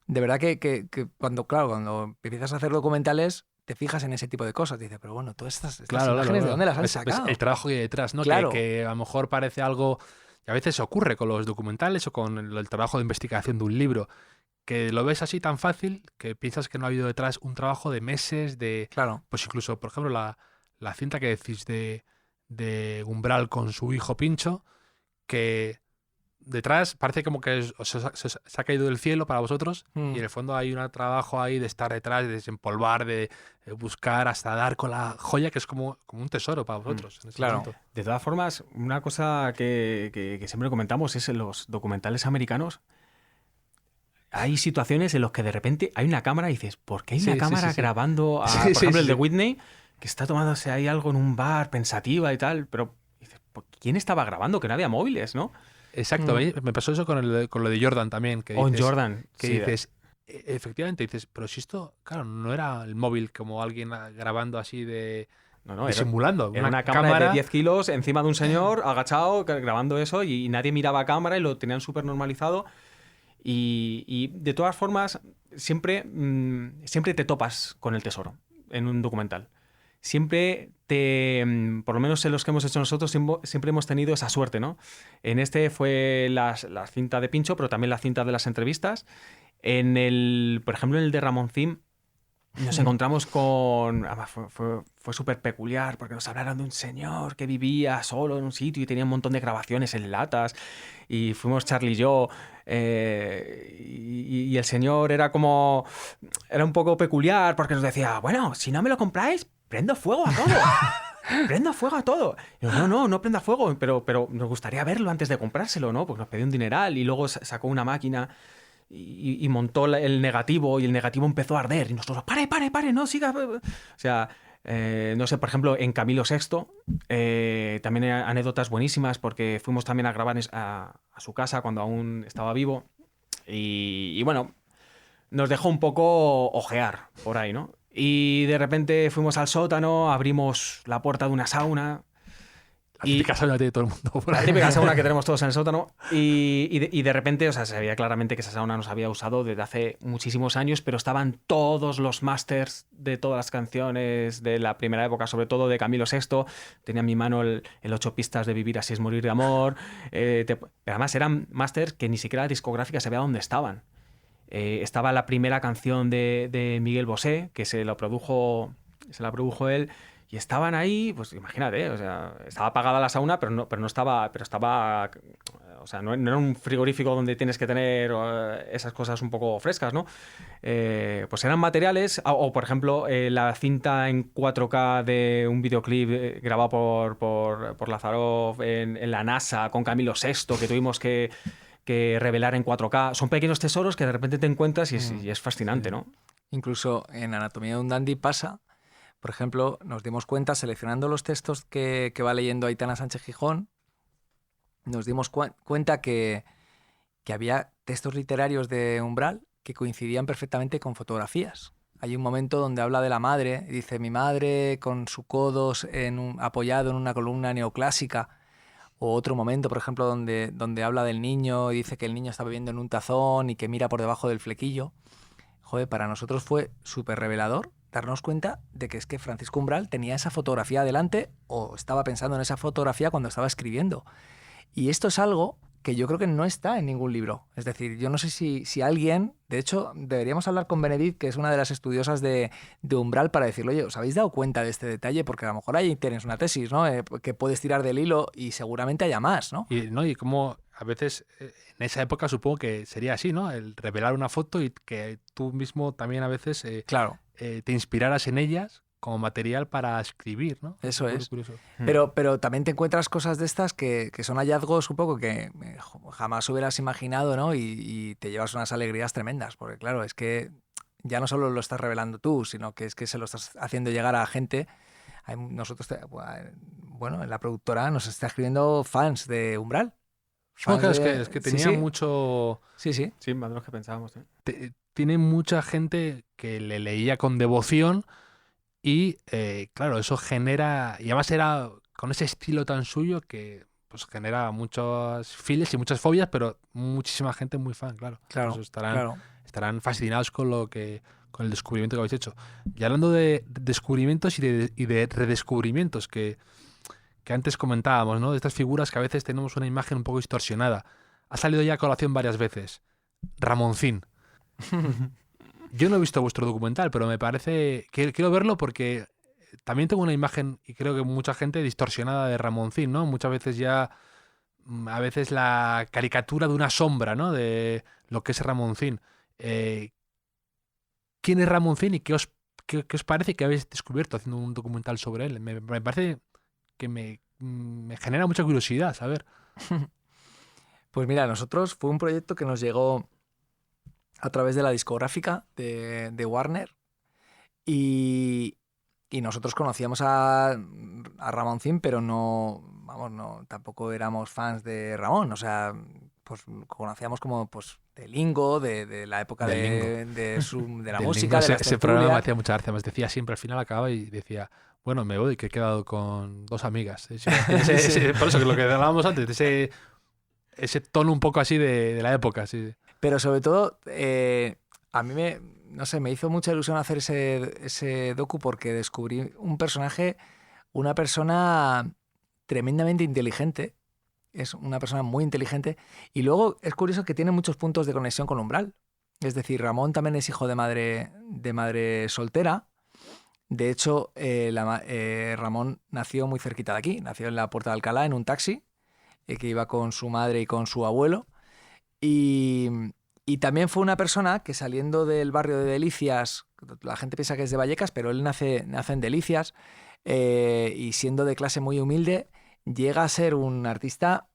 de verdad que cuando empiezas a hacer documentales te fijas en ese tipo de cosas. Dices, pero bueno, todas estas imágenes, ¿de dónde las han sacado? El trabajo que hay detrás, ¿no? Claro. Que a lo mejor parece algo... Y a veces ocurre con los documentales o con el trabajo de investigación de un libro, que lo ves así tan fácil que piensas que no ha habido detrás un trabajo de meses, Claro. pues incluso, por ejemplo, la la cinta que decís de Umbral con su hijo Pincho, que detrás parece como que se ha caído del cielo para vosotros y en el fondo hay un trabajo ahí de estar detrás, de desempolvar, de buscar hasta dar con la joya, que es como un tesoro para vosotros. En ese momento. De todas formas, una cosa que siempre comentamos es en los documentales americanos. Hay situaciones en las que de repente hay una cámara y dices, ¿por qué hay una cámara grabando a, por ejemplo, el de Whitney, que está tomándose ahí algo en un bar, pensativa y tal? Pero dices, ¿quién estaba grabando? Que no había móviles, ¿no? Exacto, me pasó eso con lo de Jordan también. Que dices, Jordan. Que dices, efectivamente, dices, pero si esto, claro, no era el móvil como alguien grabando así de... No, disimulando. Era una cámara de 10 kilos encima de un señor agachado grabando eso y nadie miraba a cámara y lo tenían súper normalizado. Y de todas formas, siempre te topas con el tesoro en un documental. Siempre por lo menos en los que hemos hecho nosotros, siempre hemos tenido esa suerte, ¿no? En este fue la cinta de Pincho, pero también la cinta de las entrevistas. Por ejemplo, en el de Ramoncín, nos encontramos con... Además, fue súper peculiar porque nos hablaron de un señor que vivía solo en un sitio y tenía un montón de grabaciones en latas. Y fuimos Charlie y yo. Y el señor era un poco peculiar porque nos decía, bueno, si no me lo compráis, prendo fuego a todo. Prendo fuego a todo. Y yo, no prenda fuego, pero nos gustaría verlo antes de comprárselo, ¿no? Pues nos pidió un dineral y luego sacó una máquina y montó el negativo y el negativo empezó a arder. Y nosotros, pare, no, siga. O sea, no sé, por ejemplo, en Camilo VI también hay anécdotas buenísimas porque fuimos también a grabar a su casa cuando aún estaba vivo. Y bueno, nos dejó un poco ojear por ahí, ¿no? Y de repente fuimos al sótano, abrimos la puerta de una sauna. La típica sauna de todo el mundo. La típica sauna que tenemos todos en el sótano. Y de repente, o sea, se veía claramente que esa sauna nos había usado desde hace muchísimos años, pero estaban todos los másters de todas las canciones de la primera época, sobre todo de Camilo VI. Tenía en mi mano el 8 pistas de Vivir así es morir de amor. Pero además eran másters que ni siquiera la discográfica se veía dónde estaban. Estaba la primera canción de Miguel Bosé, que se la produjo él, y estaban ahí, pues imagínate, o sea, estaba apagada la sauna, pero no estaba, o sea, no era un frigorífico donde tienes que tener esas cosas un poco frescas, ¿no? Pues eran materiales, o por ejemplo, la cinta en 4K de un videoclip grabado por Lazarov en la NASA con Camilo VI, que tuvimos que revelar en 4K. Son pequeños tesoros que de repente te encuentras y es fascinante, ¿no? Incluso en Anatomía de un Dandy pasa, por ejemplo, nos dimos cuenta, seleccionando los textos que va leyendo Aitana Sánchez Gijón, nos dimos cuenta que había textos literarios de Umbral que coincidían perfectamente con fotografías. Hay un momento donde habla de la madre, y dice, mi madre con su codo apoyado en una columna neoclásica. O otro momento, por ejemplo, donde habla del niño y dice que el niño está bebiendo en un tazón y que mira por debajo del flequillo. Joder, para nosotros fue súper revelador darnos cuenta de que es que Francisco Umbral tenía esa fotografía delante o estaba pensando en esa fotografía cuando estaba escribiendo. Y esto es algo que yo creo que no está en ningún libro. Es decir, yo no sé si alguien... De hecho, deberíamos hablar con Benedict, que es una de las estudiosas de Umbral, para decirle, oye, ¿os habéis dado cuenta de este detalle? Porque a lo mejor ahí tienes una tesis, ¿no? Que puedes tirar del hilo y seguramente haya más, ¿no? Y como a veces, en esa época supongo que sería así, ¿no? El revelar una foto y que tú mismo también a veces claro. Te inspiraras en ellas como material para escribir, ¿no? Eso es. Curioso. Pero también te encuentras cosas de estas que son hallazgos un poco que jamás hubieras imaginado, ¿no? Y te llevas unas alegrías tremendas, porque claro, es que ya no solo lo estás revelando tú, sino que es que se lo estás haciendo llegar a gente. Nosotros, bueno, en la productora nos está escribiendo fans de Umbral. Es que tenía mucho... Sí, más de lo que pensábamos. Tiene mucha gente que le leía con devoción y, claro, eso genera... Y además era con ese estilo tan suyo que pues genera muchos files y muchas fobias, pero muchísima gente muy fan, claro. Claro, estarán fascinados con el descubrimiento que habéis hecho. Y hablando de descubrimientos y de redescubrimientos que antes comentábamos, ¿no? De estas figuras que a veces tenemos una imagen un poco distorsionada. Ha salido ya a colación varias veces. Ramoncín. Yo no he visto vuestro documental, pero me parece... Quiero verlo porque también tengo una imagen, y creo que mucha gente, distorsionada de Ramoncín, ¿no? Muchas veces ya, a veces la caricatura de una sombra, ¿no? De lo que es Ramoncín. ¿Quién es Ramoncín y qué os parece que habéis descubierto haciendo un documental sobre él? Me parece que me genera mucha curiosidad saber. Pues mira, nosotros fue un proyecto que nos llegó a través de la discográfica de Warner y nosotros conocíamos a Ramoncín, pero no, vamos, no, tampoco éramos fans de Ramón, o sea, pues conocíamos como pues de Lingo, de la época de la música, de la ese programa me hacía mucha gracia, me decía siempre, al final acababa y decía, bueno, me voy, que he quedado con 2 amigas. Por eso que lo que hablábamos antes, ese tono un poco así de la época, sí. Pero sobre todo, a mí no sé, me hizo mucha ilusión hacer ese docu porque descubrí un personaje, una persona tremendamente inteligente. Es una persona muy inteligente. Y luego es curioso que tiene muchos puntos de conexión con Umbral. Es decir, Ramón también es hijo de madre soltera. De hecho, Ramón nació muy cerquita de aquí. Nació en la Puerta de Alcalá, en un taxi, que iba con su madre y con su abuelo. Y también fue una persona que saliendo del barrio de Delicias, la gente piensa que es de Vallecas, pero él nace en Delicias, y siendo de clase muy humilde, llega a ser un artista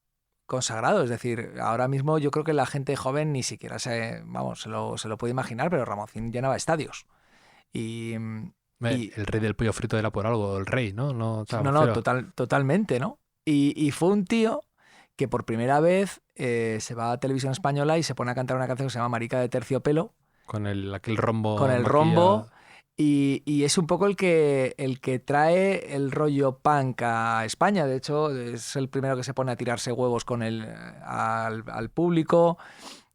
consagrado. Es decir, ahora mismo yo creo que la gente joven ni siquiera se lo puede imaginar, pero Ramoncín llenaba estadios. El rey del pollo frito era por algo, el rey, ¿no? No, totalmente, ¿no? Y fue un tío que por primera vez se va a Televisión Española y se pone a cantar una canción que se llama Marica de Terciopelo. Con aquel rombo. Con el rombo. Y es un poco el que trae el rollo punk a España. De hecho, es el primero que se pone a tirarse huevos con al público.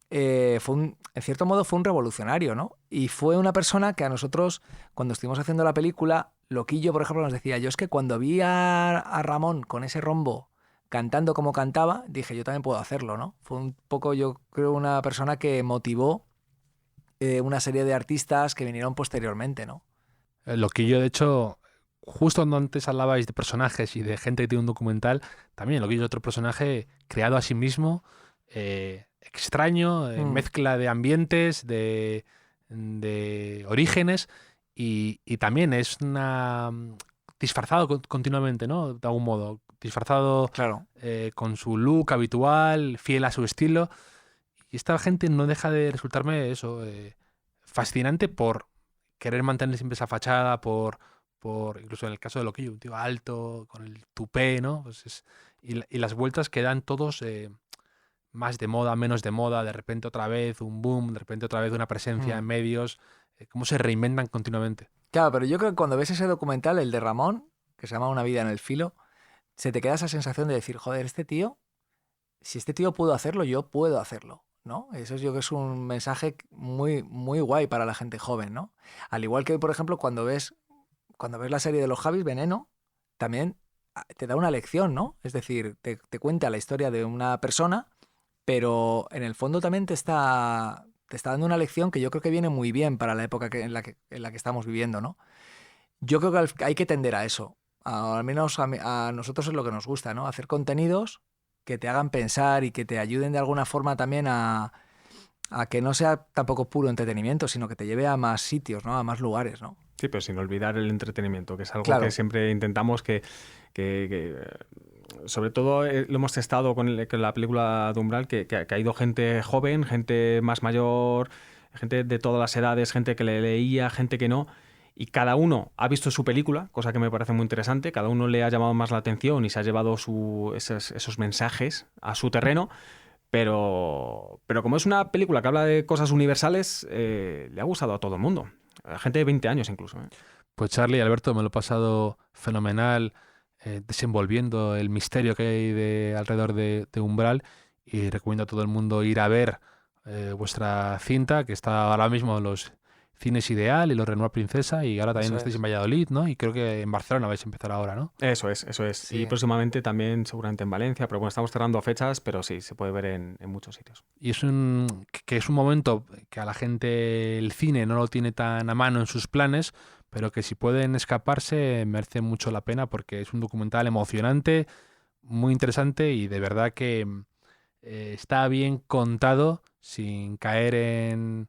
En cierto modo fue un revolucionario, ¿no? Y fue una persona que a nosotros, cuando estuvimos haciendo la película, Loquillo, por ejemplo, nos decía, yo es que cuando vi a Ramón con ese rombo cantando como cantaba, dije, yo también puedo hacerlo, ¿no? Fue un poco, yo creo, una persona que motivó una serie de artistas que vinieron posteriormente, ¿no? Loquillo, de hecho, justo cuando antes hablabais de personajes y de gente que tiene un documental, también Loquillo es otro personaje creado a sí mismo, extraño, mezcla de ambientes, de orígenes, y también es disfrazado continuamente, ¿no? De algún modo. Disfrazado, claro. Con su look habitual, fiel a su estilo. Y esta gente no deja de resultarme eso, fascinante por querer mantener siempre esa fachada, por incluso en el caso de Loquillo, un tío alto, con el tupé, ¿no? Pues y las vueltas que dan todos, más de moda, menos de moda, de repente otra vez un boom, de repente otra vez una presencia en medios, cómo se reinventan continuamente. Claro, pero yo creo que cuando ves ese documental, el de Ramón, que se llama Una vida en el filo, se te queda esa sensación de decir, joder, este tío, si este tío pudo hacerlo, yo puedo hacerlo, ¿no? Eso yo creo que es un mensaje muy, muy guay para la gente joven, ¿no? Al igual que, por ejemplo, cuando ves la serie de los Javis, Veneno, también te da una lección, ¿no? Es decir, te cuenta la historia de una persona, pero en el fondo también te está dando una lección que yo creo que viene muy bien para la época en la que estamos viviendo, ¿no? Yo creo que hay que tender a eso. Al menos a nosotros es lo que nos gusta, ¿no? Hacer contenidos que te hagan pensar y que te ayuden de alguna forma también a que no sea tampoco puro entretenimiento, sino que te lleve a más sitios, ¿no? A más lugares, ¿no? Sí, pero sin olvidar el entretenimiento, que es algo claro. que siempre intentamos que sobre todo lo hemos testado con la película de Umbral, que ha ido gente joven, gente más mayor, gente de todas las edades, gente que le leía, gente que no. Y cada uno ha visto su película, cosa que me parece muy interesante. Cada uno le ha llamado más la atención y se ha llevado esos mensajes a su terreno. Pero como es una película que habla de cosas universales, le ha gustado a todo el mundo. A gente de 20 años incluso. Pues Charlie, Alberto, me lo he pasado fenomenal desenvolviendo el misterio que hay alrededor de Umbral, y recomiendo a todo el mundo ir a ver vuestra cinta, que está ahora mismo en los Cines Ideal y los Renoir Princesa, y ahora también estáis en Valladolid, ¿no? Y creo que en Barcelona vais a empezar ahora, ¿no? Eso es. Sí. Y próximamente también seguramente en Valencia, pero bueno, estamos cerrando fechas, pero sí, se puede ver en muchos sitios. Y es un momento que a la gente el cine no lo tiene tan a mano en sus planes, pero que si pueden escaparse merece mucho la pena porque es un documental emocionante, muy interesante y de verdad que está bien contado sin caer en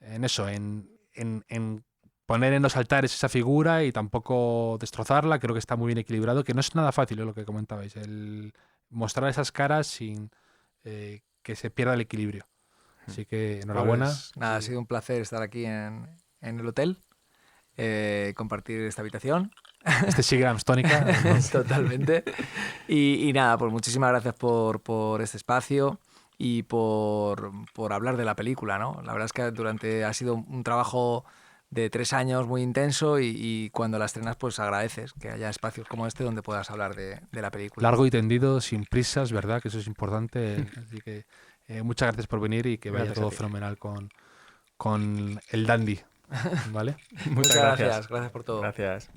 eso, en poner en los altares esa figura y tampoco destrozarla. Creo que está muy bien equilibrado, que no es nada fácil, lo que comentabais, el mostrar esas caras sin que se pierda el equilibrio. Así que enhorabuena. Pues, nada, ha sido un placer estar aquí en el hotel, compartir esta habitación. Este Seagrams tónica. Totalmente. Y nada, pues muchísimas gracias por este espacio y por hablar de la película, ¿no? La verdad es que ha sido un trabajo de 3 años muy intenso y cuando la estrenas pues agradeces que haya espacios como este donde puedas hablar de la película. Largo y tendido, sin prisas, ¿verdad? Que eso es importante. Así que muchas gracias por venir y que vaya todo fenomenal con el Dandy. ¿Vale? Muchas gracias. Gracias por todo. Gracias.